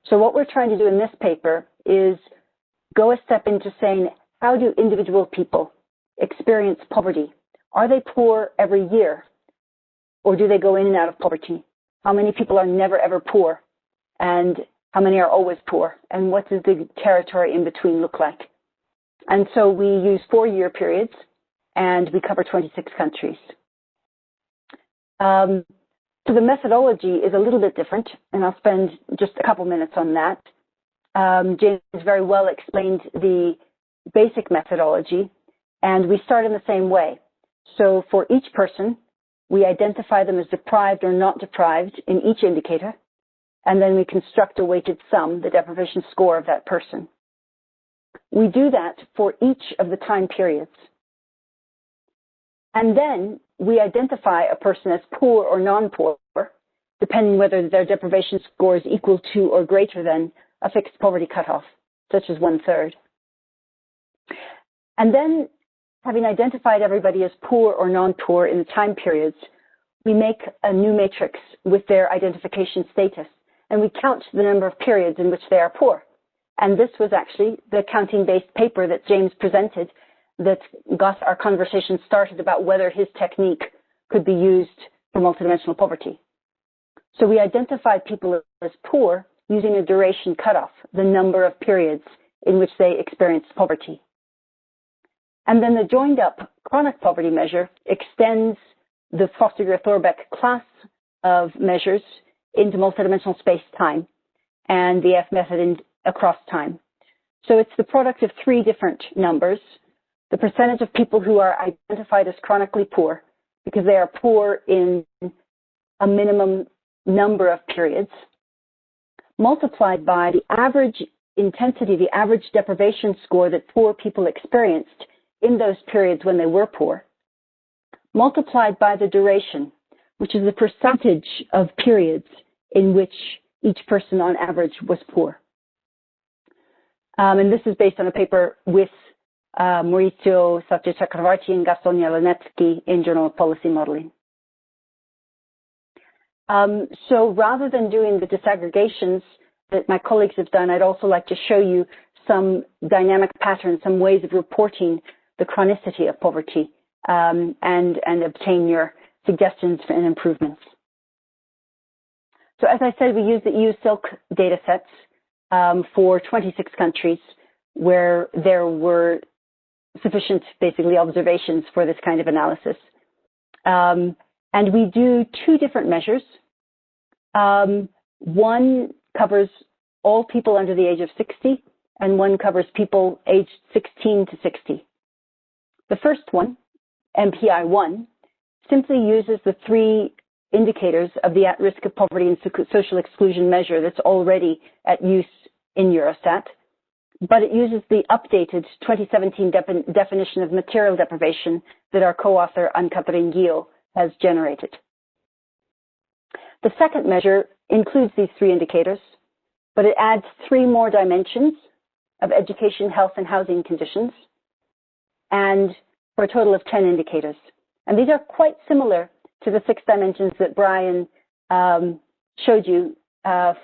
So what we're trying to do in this paper is go a step into saying, how do individual people experience poverty? Are they poor every year, or do they go in and out of poverty? How many people are never ever poor, and how many are always poor? And what does the territory in between look like? And so we use 4-year periods, and we cover 26 countries. So the methodology is a little bit different, and I'll spend just a couple minutes on that. James very well explained the basic methodology, and we start in the same way. So for each person, we identify them as deprived or not deprived in each indicator, and then we construct a weighted sum, the deprivation score of that person. We do that for each of the time periods. And then we identify a person as poor or non-poor, depending whether their deprivation score is equal to or greater than a fixed poverty cutoff, such as 1/3. And then, having identified everybody as poor or non-poor in the time periods, we make a new matrix with their identification status, and we count the number of periods in which they are poor. And this was actually the counting-based paper that James presented that got our conversation started about whether his technique could be used for multidimensional poverty. So we identified people as poor using a duration cutoff, the number of periods in which they experienced poverty. And then the joined-up chronic poverty measure extends the Foster-Thorbeck class of measures into multidimensional space-time and the F method across time. So it's the product of 3 different numbers: the percentage of people who are identified as chronically poor because they are poor in a minimum number of periods, multiplied by the average intensity, the average deprivation score that poor people experienced in those periods when they were poor, multiplied by the duration, which is the percentage of periods in which each person on average was poor. And this is based on a paper with Maurizio Chakravarti and Gaston Jelenetsky in Journal of Policy Modeling. So rather than doing the disaggregations that my colleagues have done, I'd also like to show you some dynamic patterns, some ways of reporting the chronicity of poverty, and obtain your suggestions and improvements. So as I said, we use the EU Silk data sets for 26 countries where there were sufficient, basically, observations for this kind of analysis. And we do 2 different measures. One covers all people under the age of 60, and one covers people aged 16 to 60. The first one, MPI1, simply uses the 3 indicators of the at-risk of poverty and social exclusion measure that's already at use in Eurostat, but it uses the updated 2017 definition of material deprivation that our co-author Anne-Catherine Guillot has generated. The second measure includes these 3 indicators, but it adds 3 more dimensions of education, health, and housing conditions, and for a total of 10 indicators. And these are quite similar to the 6 dimensions that Brian showed you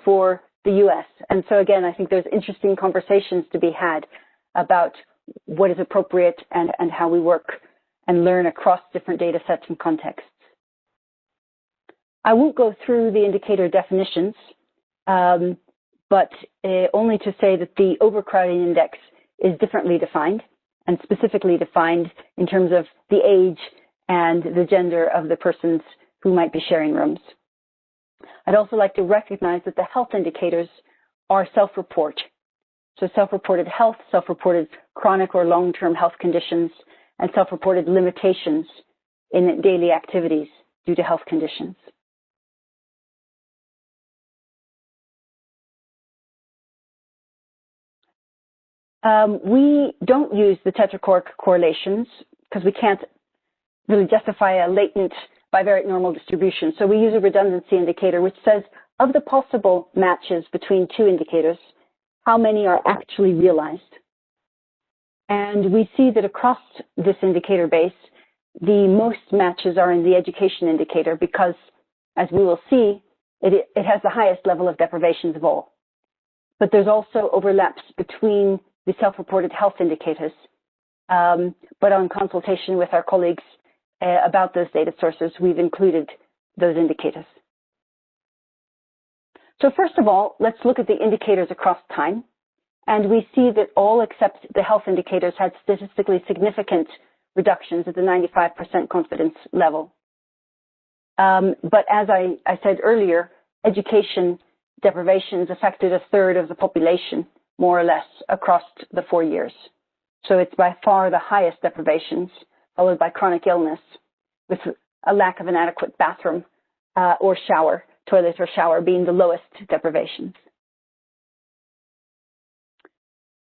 for the US. And so again, I think there's interesting conversations to be had about what is appropriate and how we work and learn across different data sets and contexts. I won't go through the indicator definitions, but only to say that the overcrowding index is differently defined and specifically defined in terms of the age and the gender of the persons who might be sharing rooms. I'd also like to recognize that the health indicators are self-report. So self-reported health, self-reported chronic or long-term health conditions, and self-reported limitations in daily activities due to health conditions. We don't use the tetrachoric correlations because we can't really justify a latent bivariate normal distribution. So we use a redundancy indicator, which says of the possible matches between 2 indicators, how many are actually realized. And we see that across this indicator base, the most matches are in the education indicator because, as we will see, it has the highest level of deprivations of all. But there's also overlaps between the self-reported health indicators. But on consultation with our colleagues about those data sources, we've included those indicators. So first of all, let's look at the indicators across time. And we see that all except the health indicators had statistically significant reductions at the 95% confidence level. But as I said earlier, education deprivations affected 1/3 of the population, more or less, across the 4 years. So it's by far the highest deprivations, followed by chronic illness, with a lack of an adequate bathroom or shower, toilet or shower being the lowest deprivations.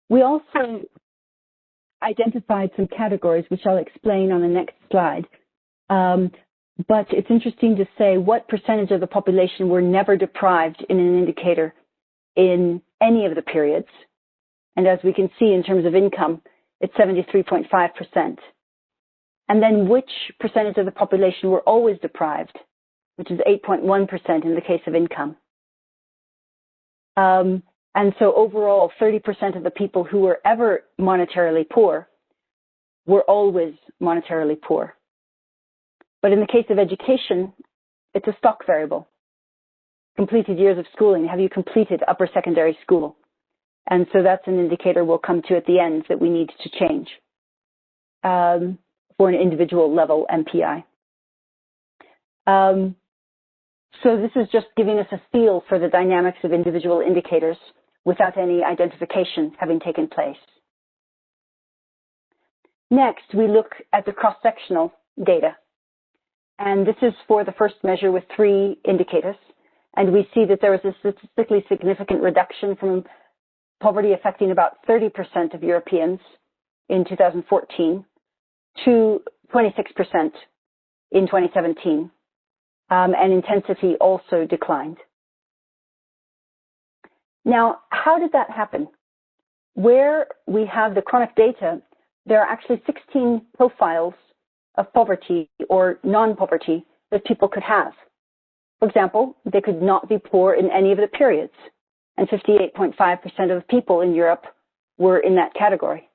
We also identified some categories, which I'll explain on the next slide. But it's interesting to say what percentage of the population were never deprived in an indicator in any of the periods. And as we can see in terms of income, it's 73.5%. And then which percentage of the population were always deprived, which is 8.1% in the case of income. And so overall, 30% of the people who were ever monetarily poor were always monetarily poor. But in the case of education, it's a stock variable. Completed years of schooling. Have you completed upper secondary school? And so that's an indicator we'll come to at the end that we need to change for an individual level MPI. So this is just giving us a feel for the dynamics of individual indicators without any identification having taken place. Next, we look at the cross-sectional data. And this is for the first measure with 3 indicators. And we see that there was a statistically significant reduction from poverty affecting about 30% of Europeans in 2014 to 26% in 2017. And intensity also declined. Now, how did that happen? Where we have the chronic data, there are actually 16 profiles of poverty or non-poverty that people could have. For example, they could not be poor in any of the periods, and 58.5% of people in Europe were in that category.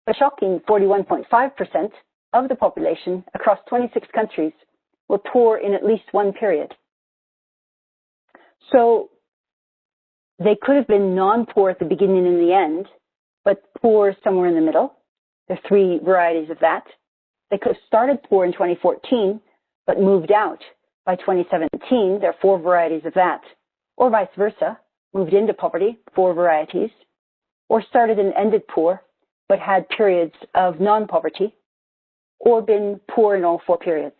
A shocking 41.5% of the population across 26 countries were poor in at least one period. So they could have been non-poor at the beginning and the end, but poor somewhere in the middle. There are 3 varieties of that. They could have started poor in 2014, but moved out by 2017. There are 4 varieties of that. Or vice versa, moved into poverty, 4 varieties. Or started and ended poor but had periods of non-poverty, or been poor in all 4 periods.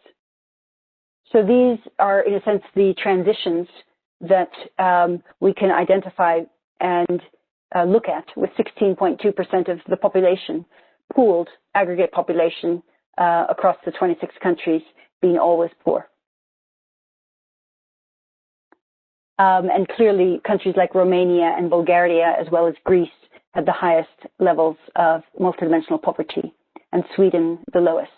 So these are, in a sense, the transitions that we can identify and look at, with 16.2% of the population, pooled aggregate population across the 26 countries, being always poor. And clearly, countries like Romania and Bulgaria, as well as Greece, had the highest levels of multidimensional poverty, and Sweden the lowest.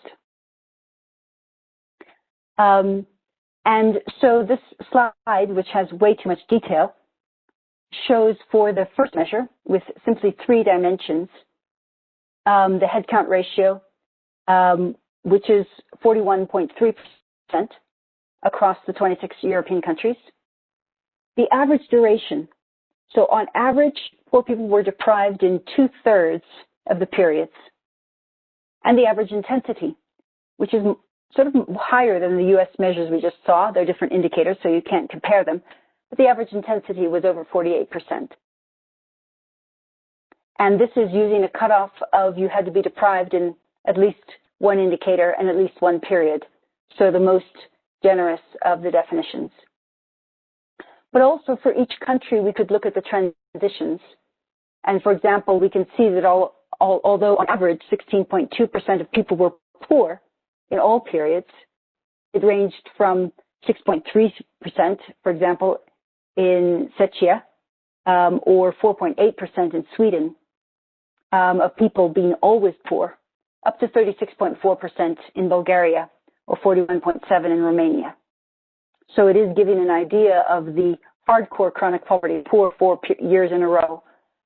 And so this slide, which has way too much detail, shows for the first measure, with simply 3 dimensions, the headcount ratio, which is 41.3% across the 26 European countries. The average duration. So on average, poor people were deprived in 2/3 of the periods. And the average intensity, which is sort of higher than the US measures we just saw. They're different indicators, so you can't compare them. But the average intensity was over 48%. And this is using a cutoff of you had to be deprived in at least 1 indicator and at least 1 period. So the most generous of the definitions. But also for each country, we could look at the transitions. And for example, we can see that although on average 16.2% of people were poor in all periods, it ranged from 6.3%, for example, in Czechia, or 4.8% in Sweden, of people being always poor, up to 36.4% in Bulgaria, or 41.7% in Romania. So it is giving an idea of the hardcore chronic poverty, poor 4 years in a row,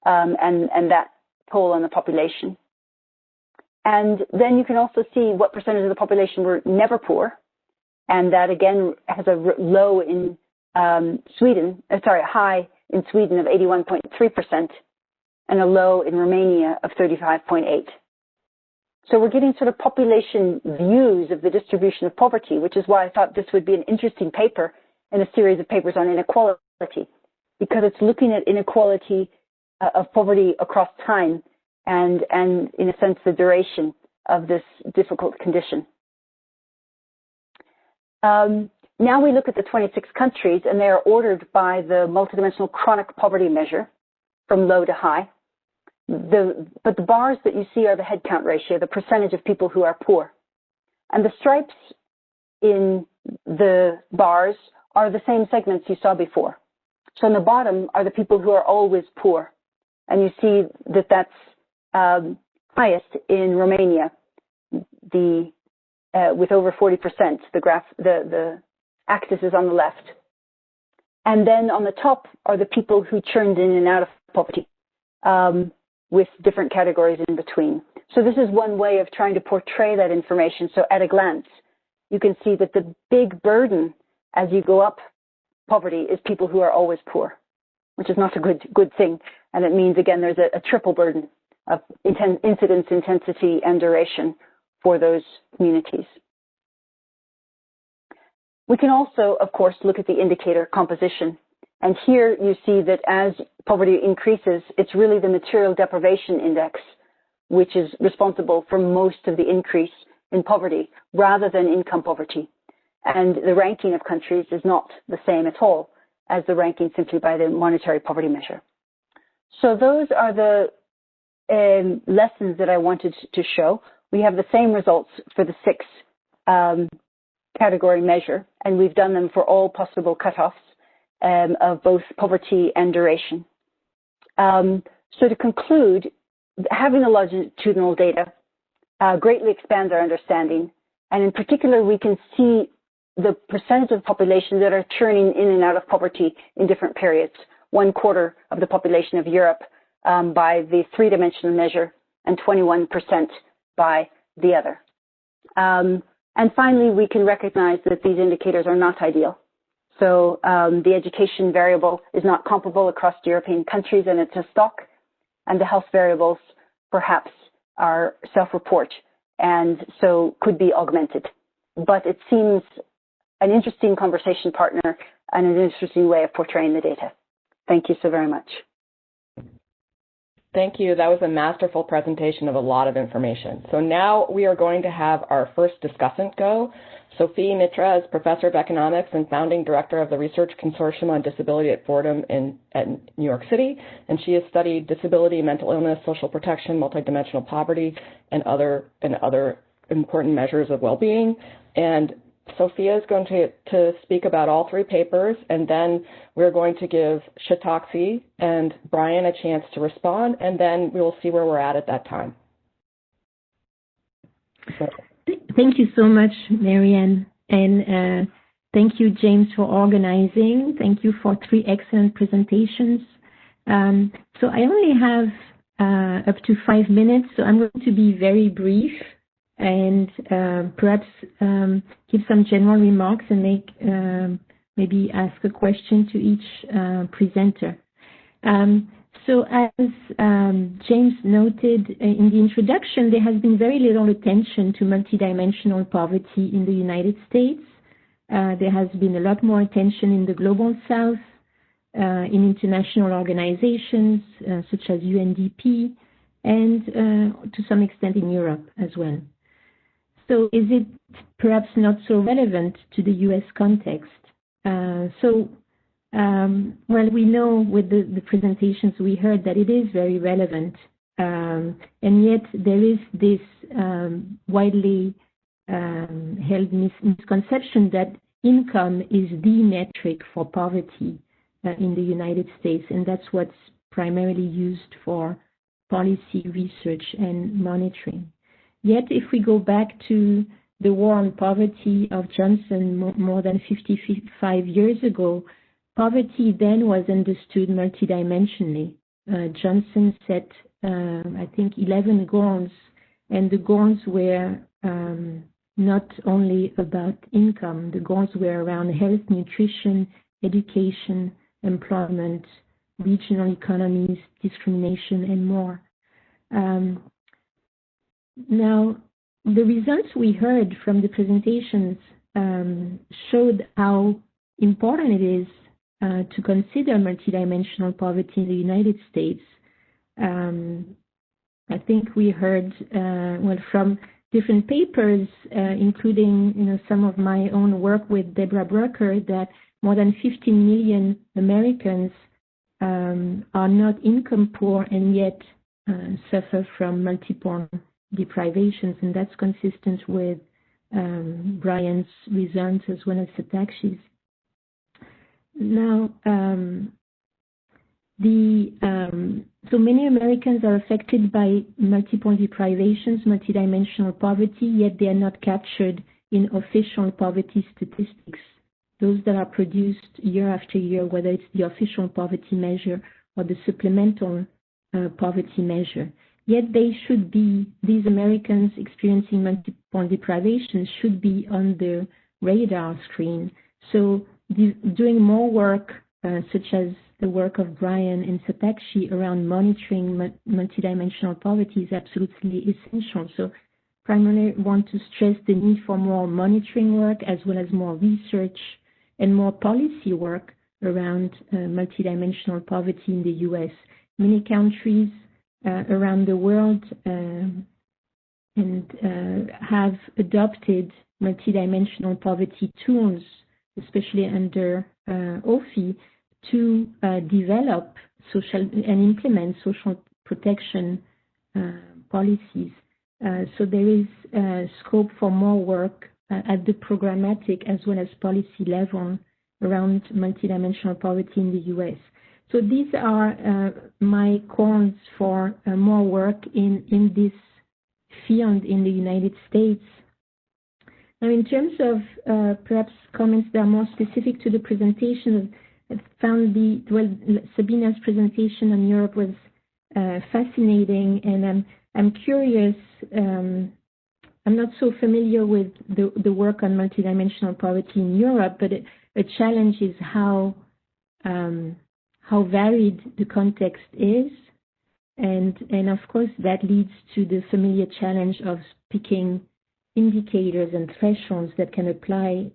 and that toll on the population. And then you can also see what percentage of the population were never poor, and that again has a low in Sweden, a high in Sweden of 81.3%, and a low in Romania of 35.8%. So we're getting sort of population views of the distribution of poverty, which is why I thought this would be an interesting paper in a series of papers on inequality, because it's looking at inequality of poverty across time and in a sense, the duration of this difficult condition. Now we look at the 26 countries, and they are ordered by the multidimensional chronic poverty measure from low to high. But the bars that you see are the headcount ratio, the percentage of people who are poor. And the stripes in the bars are the same segments you saw before. So on the bottom are the people who are always poor. And you see that that's highest in Romania, with over 40%. The axis is on the left. And then on the top are the people who churned in and out of poverty, with different categories in between. So this is one way of trying to portray that information. So at a glance, you can see that the big burden as you go up poverty is people who are always poor, which is not a good thing. And it means, again, there's a triple burden of incidence, intensity, and duration for those communities. We can also, of course, look at the indicator composition. And here you see that as poverty increases, it's really the material deprivation index, which is responsible for most of the increase in poverty, rather than income poverty. And the ranking of countries is not the same at all as the ranking simply by the monetary poverty measure. So those are the lessons that I wanted to show. We have the same results for the 6 category measure, and we've done them for all possible cutoffs of both poverty and duration. So to conclude, having the longitudinal data greatly expands our understanding, and in particular, we can see the percentage of the population that are churning in and out of poverty in different periods. 1/4 of the population of Europe by the 3-dimensional measure, and 21% by the other. And finally, we can recognize that these indicators are not ideal. So the education variable is not comparable across European countries, and it's a stock, and the health variables perhaps are self-report, and so could be augmented. But it seems an interesting conversation partner and an interesting way of portraying the data. Thank you so very much. Thank you. That was a masterful presentation of a lot of information. So now we are going to have our first discussant go. Sophie Mitra is Professor of Economics and Founding Director of the Research Consortium on Disability at Fordham at New York City, and she has studied disability, mental illness, social protection, multidimensional poverty, and other important measures of well-being. And Sophia is going to speak about all three papers, and then we're going to give Shatakshee and Brian a chance to respond, and then we will see where we're at that time. So. Thank you so much, Marianne, and thank you, James, for organizing. Thank you for three excellent presentations. So I only have up to 5 minutes, so I'm going to be very brief and perhaps give some general remarks and make maybe ask a question to each presenter. So as James noted in the introduction, there has been very little attention to multidimensional poverty in the United States. There has been a lot more attention in the Global South, in international organizations such as UNDP, and to some extent in Europe as well. So is it perhaps not so relevant to the US context? Well, we know with the presentations we heard that it is very relevant, and yet there is this widely held misconception that income is the metric for poverty in the United States, and that's what's primarily used for policy research and monitoring. Yet, if we go back to the war on poverty of Johnson more than 55 years ago, poverty then was understood multidimensionally. Johnson set, I think, 11 goals, and the goals were not only about income. The goals were around health, nutrition, education, employment, regional economies, discrimination, and more. Now, the results we heard from the presentations showed how important it is to consider multidimensional poverty in the United States. I think we heard, well, from different papers, including some of my own work with Deborah Brucker, that more than 15 million Americans are not income poor and yet suffer from multiple deprivations, and that's consistent with Brian's results as well as Satakshee's. Now, so many Americans are affected by multiple deprivations, multidimensional poverty, yet they are not captured in official poverty statistics, those that are produced year after year, whether it's the official poverty measure or the supplemental poverty measure. Yet they should be, these Americans experiencing multiple deprivations should be on the radar screen. So doing more work, such as the work of Brian and Shatakshee around monitoring multidimensional poverty is absolutely essential. So primarily want to stress the need for more monitoring work as well as more research and more policy work around multidimensional poverty in the US. Many countries around the world have adopted multidimensional poverty tools, especially under OFI, to develop social and implement social protection policies. So there is scope for more work at the programmatic as well as policy level around multidimensional poverty in the US. So these are my calls for more work in this field in the United States. Now, in terms of perhaps comments that are more specific to the presentation, I found Sabina's presentation on Europe was fascinating, and I'm curious. I'm not so familiar with the work on multidimensional poverty in Europe, but a challenge is how varied the context is, and of course that leads to the familiar challenge of picking indicators and thresholds that can apply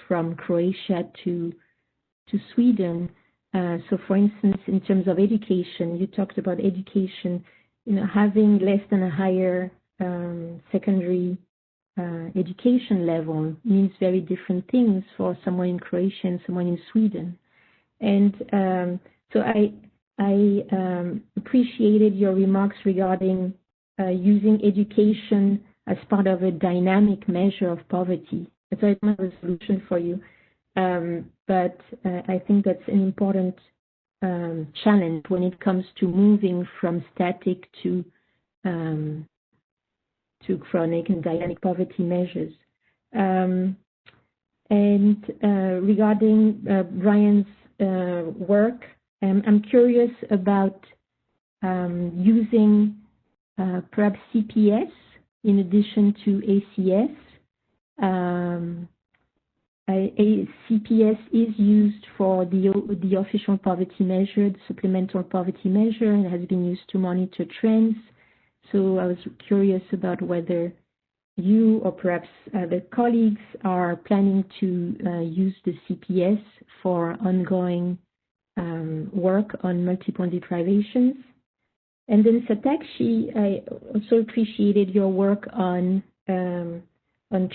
from Croatia to Sweden. So for instance, in terms of education, you talked about education, having less than a higher secondary education level means very different things for someone in Croatia and someone in Sweden. And so I appreciated your remarks regarding using education as part of a dynamic measure of poverty. So it's not a solution for you. But I think that's an important challenge when it comes to moving from static to chronic and dynamic poverty measures. And regarding Brian's work, I'm curious about using perhaps CPS in addition to ACS. CPS is used for the official poverty measure, the supplemental poverty measure, and has been used to monitor trends. So I was curious about whether you or perhaps the colleagues are planning to use the CPS for ongoing work on multiple deprivations. And then Shatakshee, I also appreciated your work on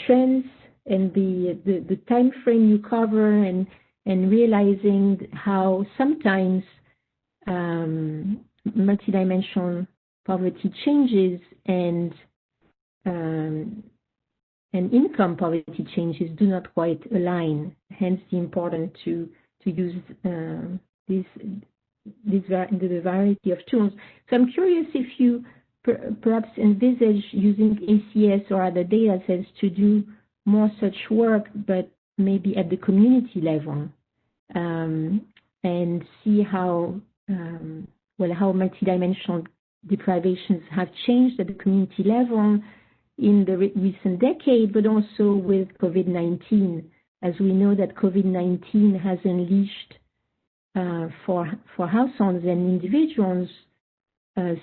trends and the time frame you cover, and realizing how sometimes multidimensional poverty changes and income poverty changes do not quite align. Hence, the importance to use the variety of tools. So I'm curious if you perhaps envisage using ACS or other data sets to do more such work, but maybe at the community level, and see how multidimensional deprivations have changed at the community level in the recent decade, but also with COVID-19, as we know that COVID-19 has unleashed for households and individuals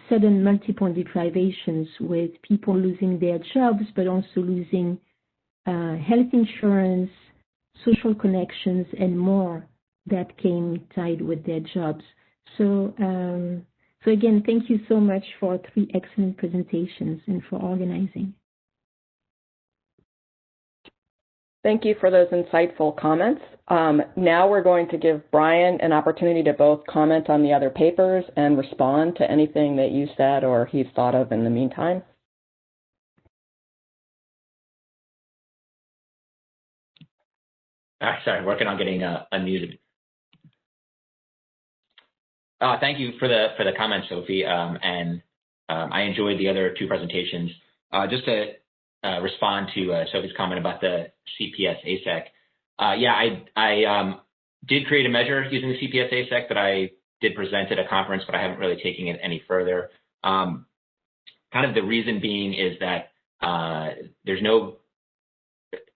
sudden multiple deprivations, with people losing their jobs, but also losing health insurance, social connections, and more that came tied with their jobs. So again, thank you so much for 3 excellent presentations and for organizing. Thank you for those insightful comments. Now we're going to give Brian an opportunity to both comment on the other papers and respond to anything that you said or he's thought of in the meantime. Sorry, working on getting unmuted. Thank you for the comments, Sophie, and I enjoyed the other 2 presentations. Just to respond to Sophie's comment about the CPS ASEC. Yeah, I did create a measure using the CPS ASEC that I did present at a conference, but I haven't really taken it any further. Kind of the reason being is that there's no,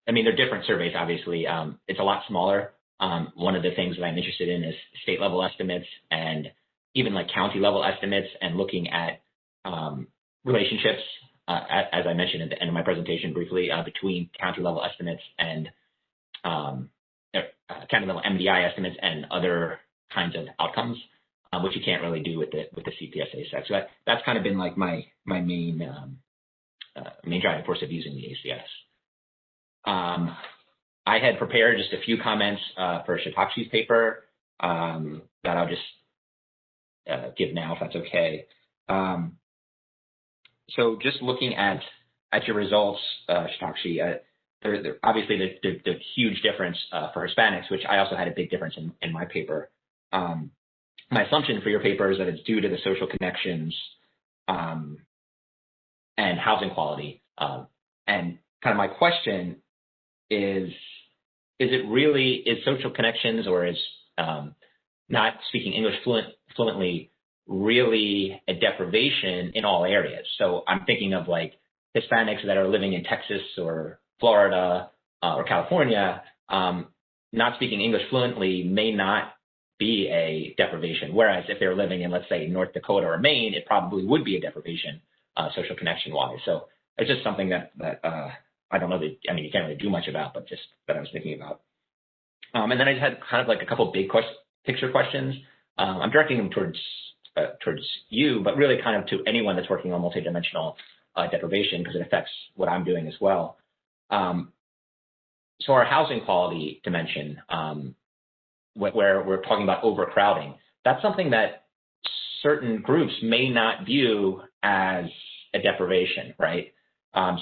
I mean, they're different surveys, obviously. It's a lot smaller. One of the things that I'm interested in is state level estimates and even like county level estimates, and looking at relationships, as I mentioned at the end of my presentation briefly, between county level estimates and county level MDI estimates and other kinds of outcomes, which you can't really do with the CPS ASEC. So that's kind of been like my main driving force of using the ACS. I had prepared just a few comments for Shatakshee's paper that I'll just give now, if that's okay. So just looking at your results, Shatakshee, obviously the huge difference for Hispanics, which I also had a big difference in my paper. My assumption for your paper is that it's due to the social connections and housing quality. And kind of my question is it really social connections, or is not speaking English fluently really a deprivation in all areas? So I'm thinking of like Hispanics that are living in Texas or Florida or California, not speaking English fluently may not be a deprivation. Whereas if they're living in, let's say, North Dakota or Maine, it probably would be a deprivation, social connection wise. So it's just something that I don't know that, I mean, you can't really do much about, but just that I was thinking about. And then I just had kind of like a couple big picture questions. I'm directing them towards you, but really kind of to anyone that's working on multidimensional deprivation, because it affects what I'm doing as well. So our housing quality dimension, where we're talking about overcrowding, that's something that certain groups may not view as a deprivation, right?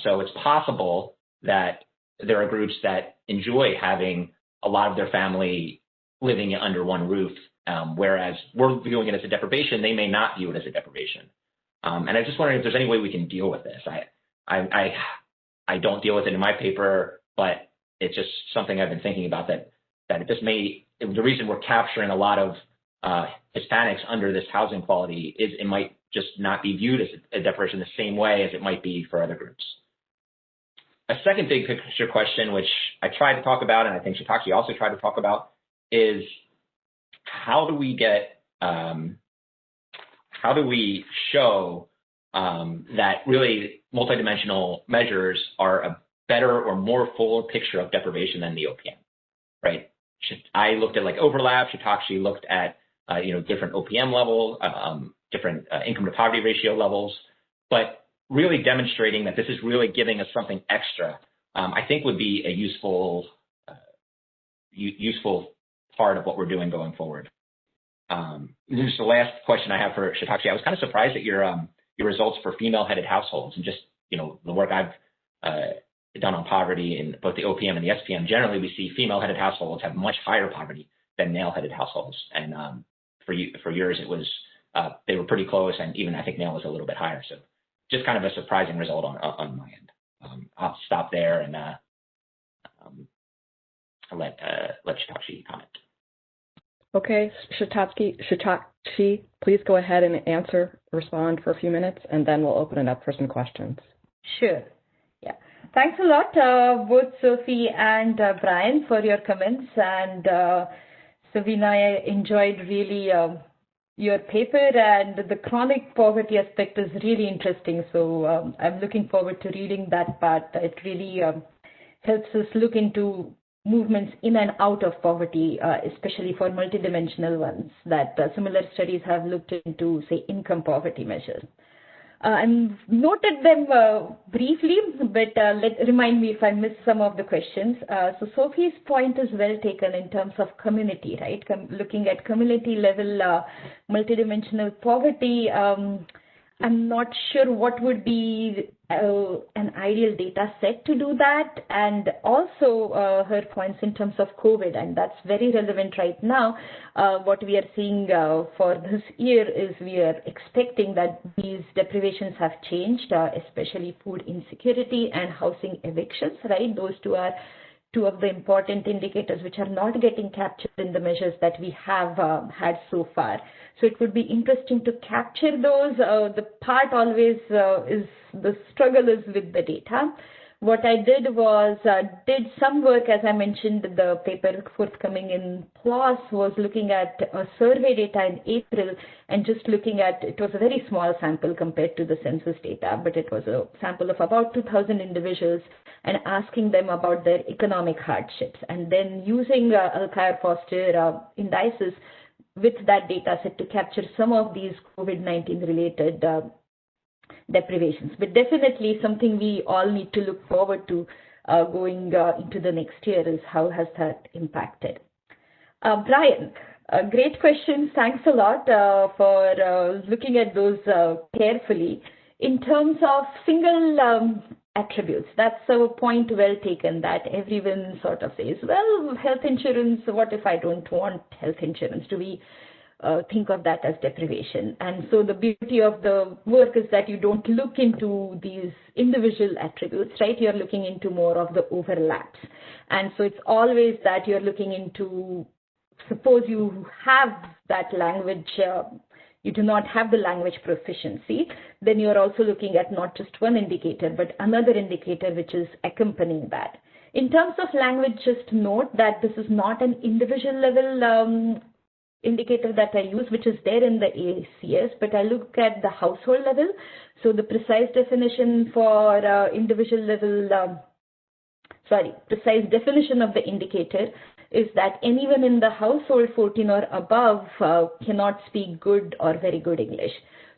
So it's possible that there are groups that enjoy having a lot of their family living under one roof, whereas we're viewing it as a deprivation, they may not view it as a deprivation. And I'm just wondering if there's any way we can deal with this. I don't deal with it in my paper, but it's just something I've been thinking about, that this may, the reason we're capturing a lot of Hispanics under this housing quality is it might just not be viewed as a deprivation the same way as it might be for other groups. A second big picture question, which I tried to talk about, and I think Shatakshee also tried to talk about, is how do we show that really multidimensional measures are a better or more full picture of deprivation than the OPM, right? I looked at like overlap. Shatakshee looked at different OPM levels, different income to poverty ratio levels, but really demonstrating that this is really giving us something extra, I think would be a useful part of what we're doing going forward. This is the last question I have for Shatakshee. I was kind of surprised at your results for female-headed households, and just the work I've done on poverty in both the OPM and the SPM. Generally, we see female-headed households have much higher poverty than male-headed households, and for yours it was they were pretty close, and even I think male was a little bit higher. So just kind of a surprising result on my end. I'll stop there and let Shatakshee comment. Okay, Shatakshee, please go ahead and respond for a few minutes, and then we'll open it up for some questions. Sure. Yeah. Thanks a lot, both Sophie and Brian, for your comments. And Sabina, I enjoyed really your paper, and the chronic poverty aspect is really interesting. So I'm looking forward to reading that part. It really helps us look into movements in and out of poverty, especially for multidimensional ones that similar studies have looked into, say, income poverty measures. And noted them briefly, but remind me if I missed some of the questions. So Sophie's point is well taken in terms of community, right? Looking at community level multidimensional poverty, I'm not sure what would be an ideal data set to do that. And also her points in terms of COVID, and that's very relevant right now. What we are seeing for this year is we are expecting that these deprivations have changed, especially food insecurity and housing evictions, right? Those two are two of the important indicators which are not getting captured in the measures that we have had so far. So it would be interesting to capture those. The part always is the struggle is with the data. What I did was did some work, as I mentioned, the paper forthcoming in PLOS was looking at survey data in April and just looking at, it was a very small sample compared to the census data, but it was a sample of about 2,000 individuals and asking them about their economic hardships, and then using Alkire Foster indices with that data set to capture some of these COVID-19 related deprivations. But definitely something we all need to look forward to going into the next year is how has that impacted. Brian, great questions. Thanks a lot for looking at those carefully. In terms of single attributes, that's a point well taken, that everyone sort of says, well, health insurance, what if I don't want health insurance? Do we think of that as deprivation? And so the beauty of the work is that you don't look into these individual attributes, right? You're looking into more of the overlaps. And so it's always that you're looking into, suppose you have that language, you do not have the language proficiency, then you're also looking at not just one indicator, but another indicator which is accompanying that. In terms of language, just note that this is not an individual level indicator that I use, which is there in the ACS, but I look at the household level. So the precise definition for individual level, precise definition of the indicator is that anyone in the household 14 or above cannot speak good or very good English.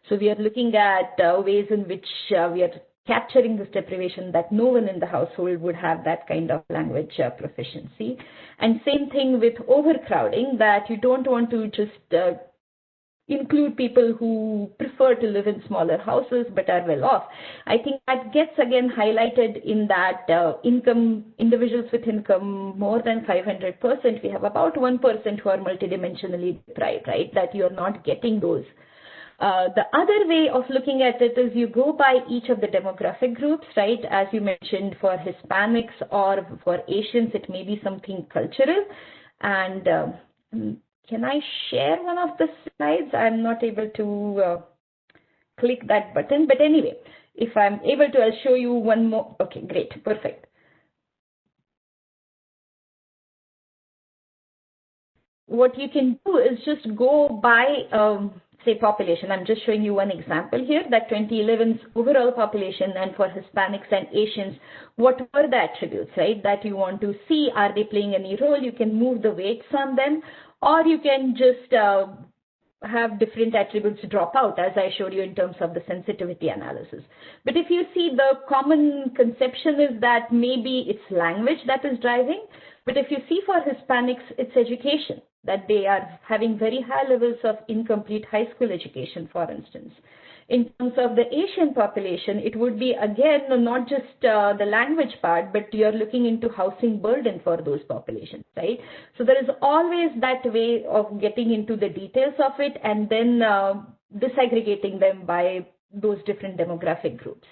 So we are looking at ways in which we are capturing this deprivation, that no one in the household would have that kind of language proficiency. And same thing with overcrowding, that you don't want to just include people who prefer to live in smaller houses but are well off. I think that gets again highlighted in that individuals with income more than 500%, we have about 1% who are multidimensionally deprived, right? That you're not getting those. The other way of looking at it is you go by each of the demographic groups, right? As you mentioned, for Hispanics or for Asians, it may be something cultural. And can I share one of the slides? I'm not able to click that button. But anyway, if I'm able to, I'll show you one more. Okay, great, perfect. What you can do is just go by say population. I'm just showing you one example here, that 2011's overall population, and for Hispanics and Asians, what were the attributes, right, that you want to see? Are they playing any role? You can move the weights on them, or you can just have different attributes drop out, as I showed you in terms of the sensitivity analysis. But if you see, the common conception is that maybe it's language that is driving, but if you see for Hispanics, it's education, that they are having very high levels of incomplete high school education, for instance. In terms of the Asian population, it would be, again, not just the language part, but you're looking into housing burden for those populations, right? So there is always that way of getting into the details of it and then disaggregating them by those different demographic groups.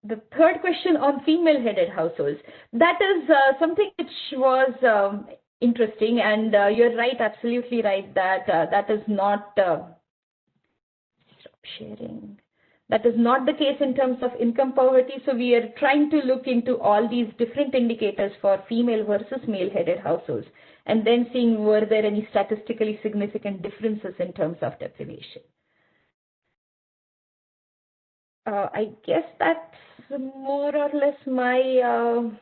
The third question on female-headed households, that is something which was interesting, and you're right, absolutely right, that that is not sharing. That is not the case in terms of income poverty. So we are trying to look into all these different indicators for female versus male-headed households, and then seeing were there any statistically significant differences in terms of deprivation. I guess that's more or less my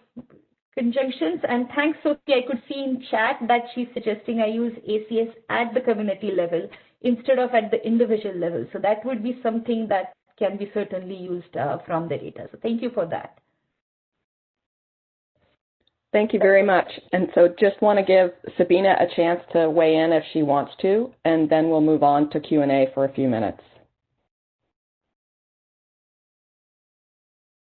conjunctions. And thanks, Sophie. I could see in chat that she's suggesting I use ACS at the community level instead of at the individual level. So that would be something that can be certainly used from the data. So thank you for that. Thank you very much. And so just want to give Sabina a chance to weigh in if she wants to, and then we'll move on to Q&A for a few minutes.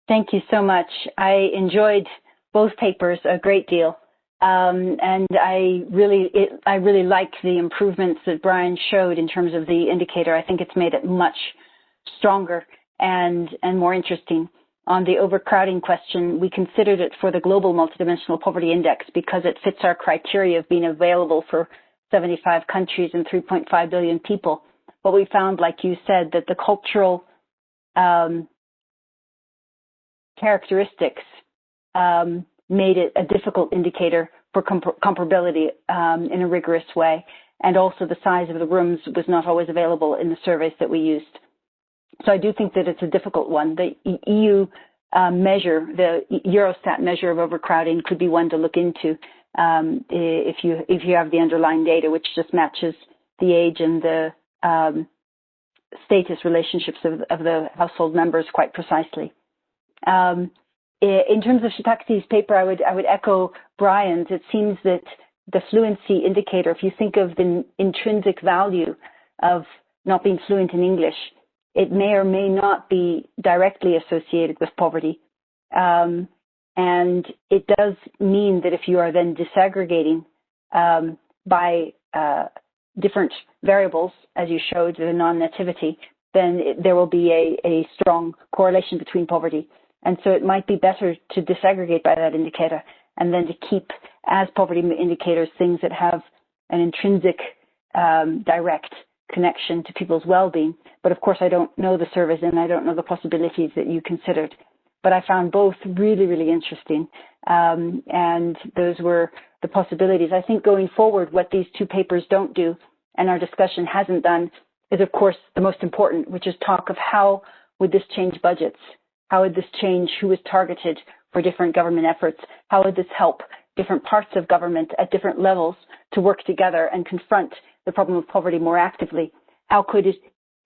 Thank you so much. I enjoyed both papers a great deal. And I really like the improvements that Brian showed in terms of the indicator. I think it's made it much stronger and more interesting. On the overcrowding question, we considered it for the Global Multidimensional Poverty Index because it fits our criteria of being available for 75 countries and 3.5 billion people. But we found, like you said, that the cultural characteristics made it a difficult indicator for comparability in a rigorous way. And also the size of the rooms was not always available in the surveys that we used. So I do think that it's a difficult one. The EU measure, the Eurostat measure of overcrowding could be one to look into if you have the underlying data, which just matches the age and the status relationships of the household members quite precisely. In terms of Shatakshee's paper, I would echo Brian's. It seems that the fluency indicator, if you think of the intrinsic value of not being fluent in English, it may or may not be directly associated with poverty. And it does mean that if you are then disaggregating by different variables, as you showed, the non-nativity, then there will be a strong correlation between poverty. And so it might be better to disaggregate by that indicator and then to keep as poverty indicators things that have an intrinsic direct connection to people's well-being. But of course, I don't know the surveys and I don't know the possibilities that you considered. But I found both really, really interesting. And those were the possibilities. I think going forward, what these two papers don't do and our discussion hasn't done is, of course, the most important, which is talk of how would this change budgets. How would this change who is targeted for different government efforts? How would this help different parts of government at different levels to work together and confront the problem of poverty more actively? How could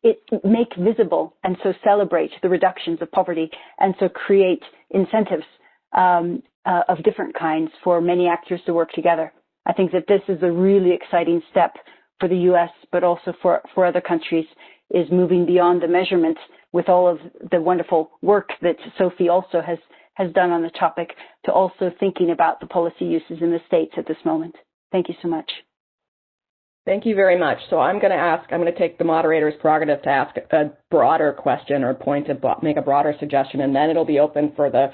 it make visible and so celebrate the reductions of poverty and so create incentives of different kinds for many actors to work together? I think that this is a really exciting step for the US, but also for other countries, is moving beyond the measurement with all of the wonderful work that Sophie also has done on the topic, to also thinking about the policy uses in the States at this moment. Thank you so much. Thank you very much. So I'm going to take the moderator's prerogative to ask a broader question or make a broader suggestion, and then it'll be open for the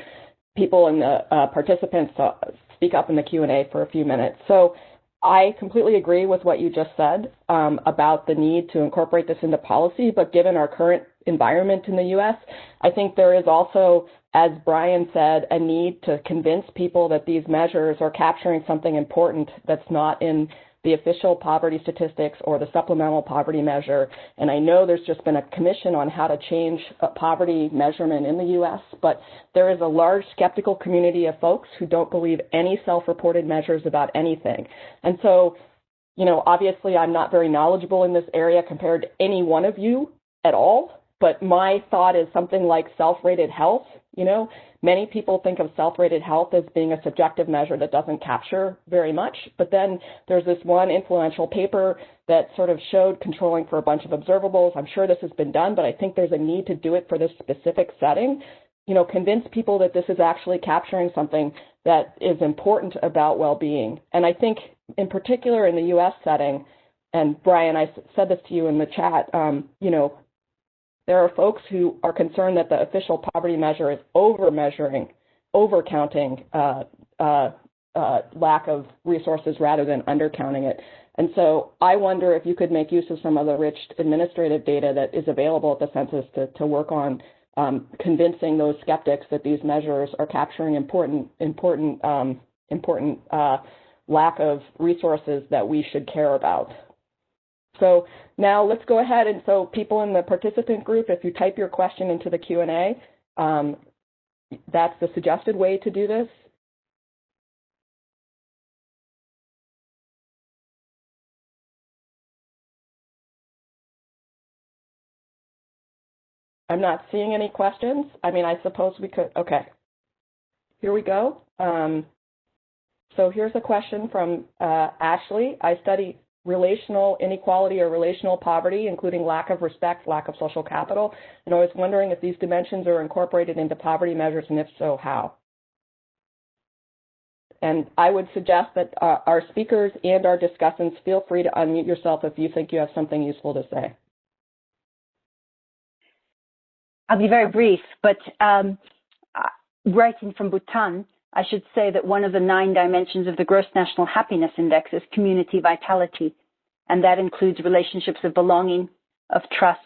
people and the participants to speak up in the Q&A for a few minutes. So I completely agree with what you just said about the need to incorporate this into policy, but given our current environment in the U.S., I think there is also, as Brian said, a need to convince people that these measures are capturing something important that's not in the official poverty statistics or the supplemental poverty measure. And I know there's just been a commission on how to change poverty measurement in the U.S., but there is a large skeptical community of folks who don't believe any self-reported measures about anything. And so, you know, obviously I'm not very knowledgeable in this area compared to any one of you at all, but my thought is something like self-rated health. You know, many people think of self-rated health as being a subjective measure that doesn't capture very much. But then there's this one influential paper that sort of showed controlling for a bunch of observables. I'm sure this has been done, but I think there's a need to do it for this specific setting. You know, convince people that this is actually capturing something that is important about well-being. And I think in particular in the U.S. setting, and Brian, I said this to you in the chat, you know, there are folks who are concerned that the official poverty measure is over-measuring, over-counting lack of resources rather than under-counting it. And so I wonder if you could make use of some of the rich administrative data that is available at the census to work on convincing those skeptics that these measures are capturing important lack of resources that we should care about. So now let's go ahead, and so people in the participant group, if you type your question into the Q&A, that's the suggested way to do this. I'm not seeing any questions. I mean, I suppose we could, okay. Here we go. So here's a question from Ashley. I study relational inequality or relational poverty, including lack of respect, lack of social capital. And I was wondering if these dimensions are incorporated into poverty measures, and if so, how? And I would suggest that our speakers and our discussants feel free to unmute yourself if you think you have something useful to say. I'll be very brief, but writing from Bhutan, I should say that one of the 9 dimensions of the Gross National Happiness Index is community vitality, and that includes relationships of belonging, of trust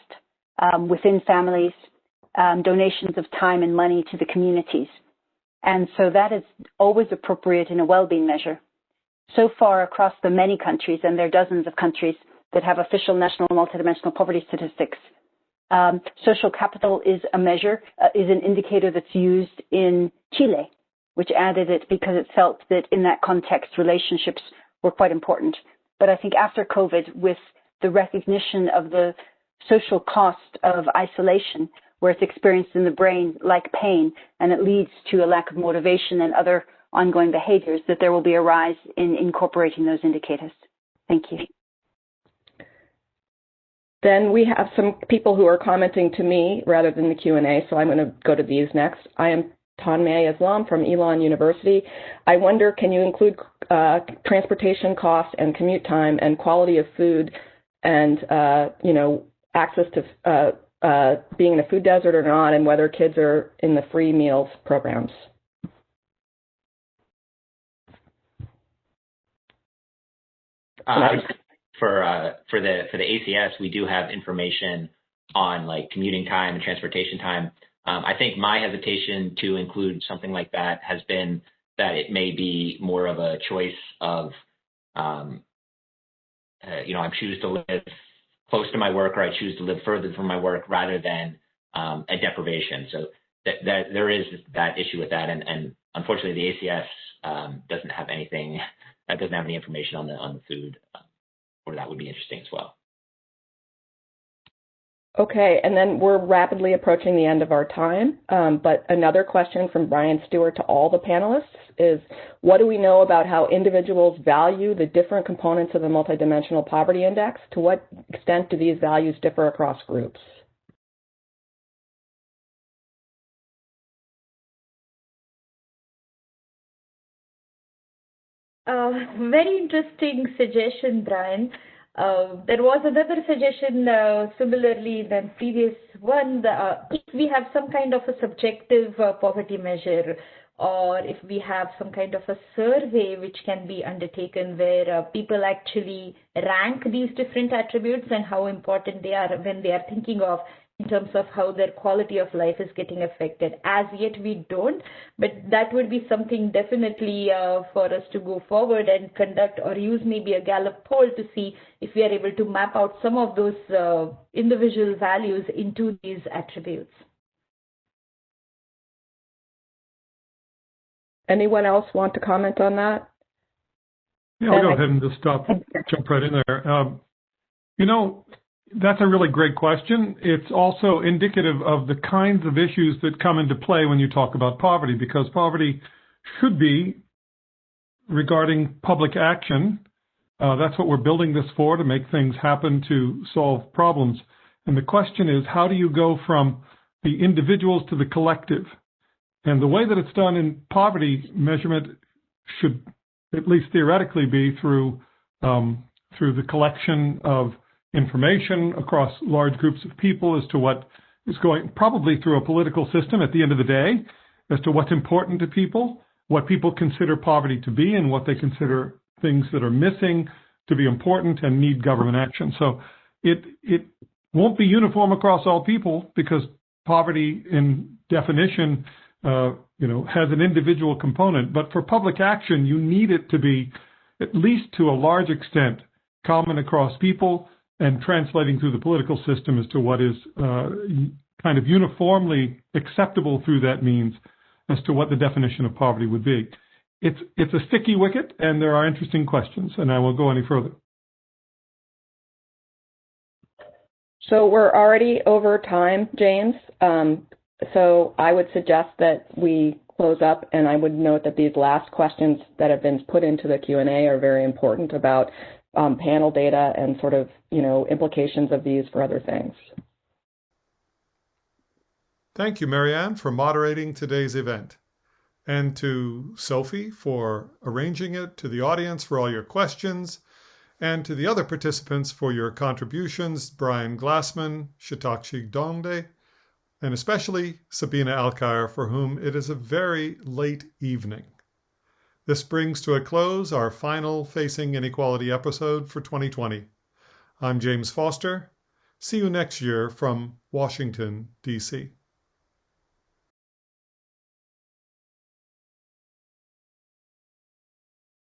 within families, donations of time and money to the communities. And so that is always appropriate in a well-being measure. So far across the many countries, and there are dozens of countries that have official national multidimensional poverty statistics, social capital is a measure, is an indicator that's used in Chile, which added it because it felt that in that context, relationships were quite important. But I think after COVID, with the recognition of the social cost of isolation, where it's experienced in the brain like pain, and it leads to a lack of motivation and other ongoing behaviors, that there will be a rise in incorporating those indicators. Thank you. Then we have some people who are commenting to me rather than the Q&A, so I'm going to go to these next. I am Tanmay Islam from Elon University. I wonder, can you include transportation costs and commute time and quality of food and, you know, access to being in a food desert or not, and whether kids are in the free meals programs? For the ACS, we do have information on like commuting time and transportation time. I think my hesitation to include something like that has been that it may be more of a choice of, you know, I choose to live close to my work or I choose to live further from my work rather than a deprivation. So there is that issue with that, and unfortunately the ACS doesn't have anything that doesn't have any information on the food, or that would be interesting as well. Okay, and then we're rapidly approaching the end of our time, but another question from Brian Stewart to all the panelists is, what do we know about how individuals value the different components of the Multidimensional Poverty Index? To what extent do these values differ across groups? Very interesting suggestion, Brian. There was another suggestion similarly than previous one. If we have some kind of a subjective poverty measure, or if we have some kind of a survey which can be undertaken where people actually rank these different attributes and how important they are when they are thinking of in terms of how their quality of life is getting affected. As yet we don't, but that would be something definitely for us to go forward and conduct, or use maybe a Gallup poll to see if we are able to map out some of those individual values into these attributes. Anyone else want to comment on that? Yeah, I'll go ahead and just jump right in there. You know, that's a really great question. It's also indicative of the kinds of issues that come into play when you talk about poverty, because poverty should be regarding public action. That's what we're building this for, to make things happen, to solve problems. And the question is, how do you go from the individuals to the collective? And the way that it's done in poverty measurement should, at least theoretically, be through the collection of information across large groups of people as to what is going, probably through a political system at the end of the day, as to what's important to people, what people consider poverty to be, and what they consider things that are missing to be important and need government action. So it won't be uniform across all people, because poverty, in definition, has an individual component. But for public action, you need it to be, at least to a large extent, common across people, and translating through the political system as to what is kind of uniformly acceptable through that means as to what the definition of poverty would be. It's a sticky wicket, and there are interesting questions, and I won't go any further. So we're already over time, James. So I would suggest that we close up, and I would note that these last questions that have been put into the Q&A are very important about panel data and sort of, implications of these for other things. Thank you, Marianne, for moderating today's event, and to Sophie for arranging it, to the audience for all your questions, and to the other participants for your contributions, Brian Glassman, Shatakshee Dhongde, and especially Sabina Alkire, for whom it is a very late evening. This brings to a close our final Facing Inequality episode for 2020. I'm James Foster. See you next year from Washington, D.C.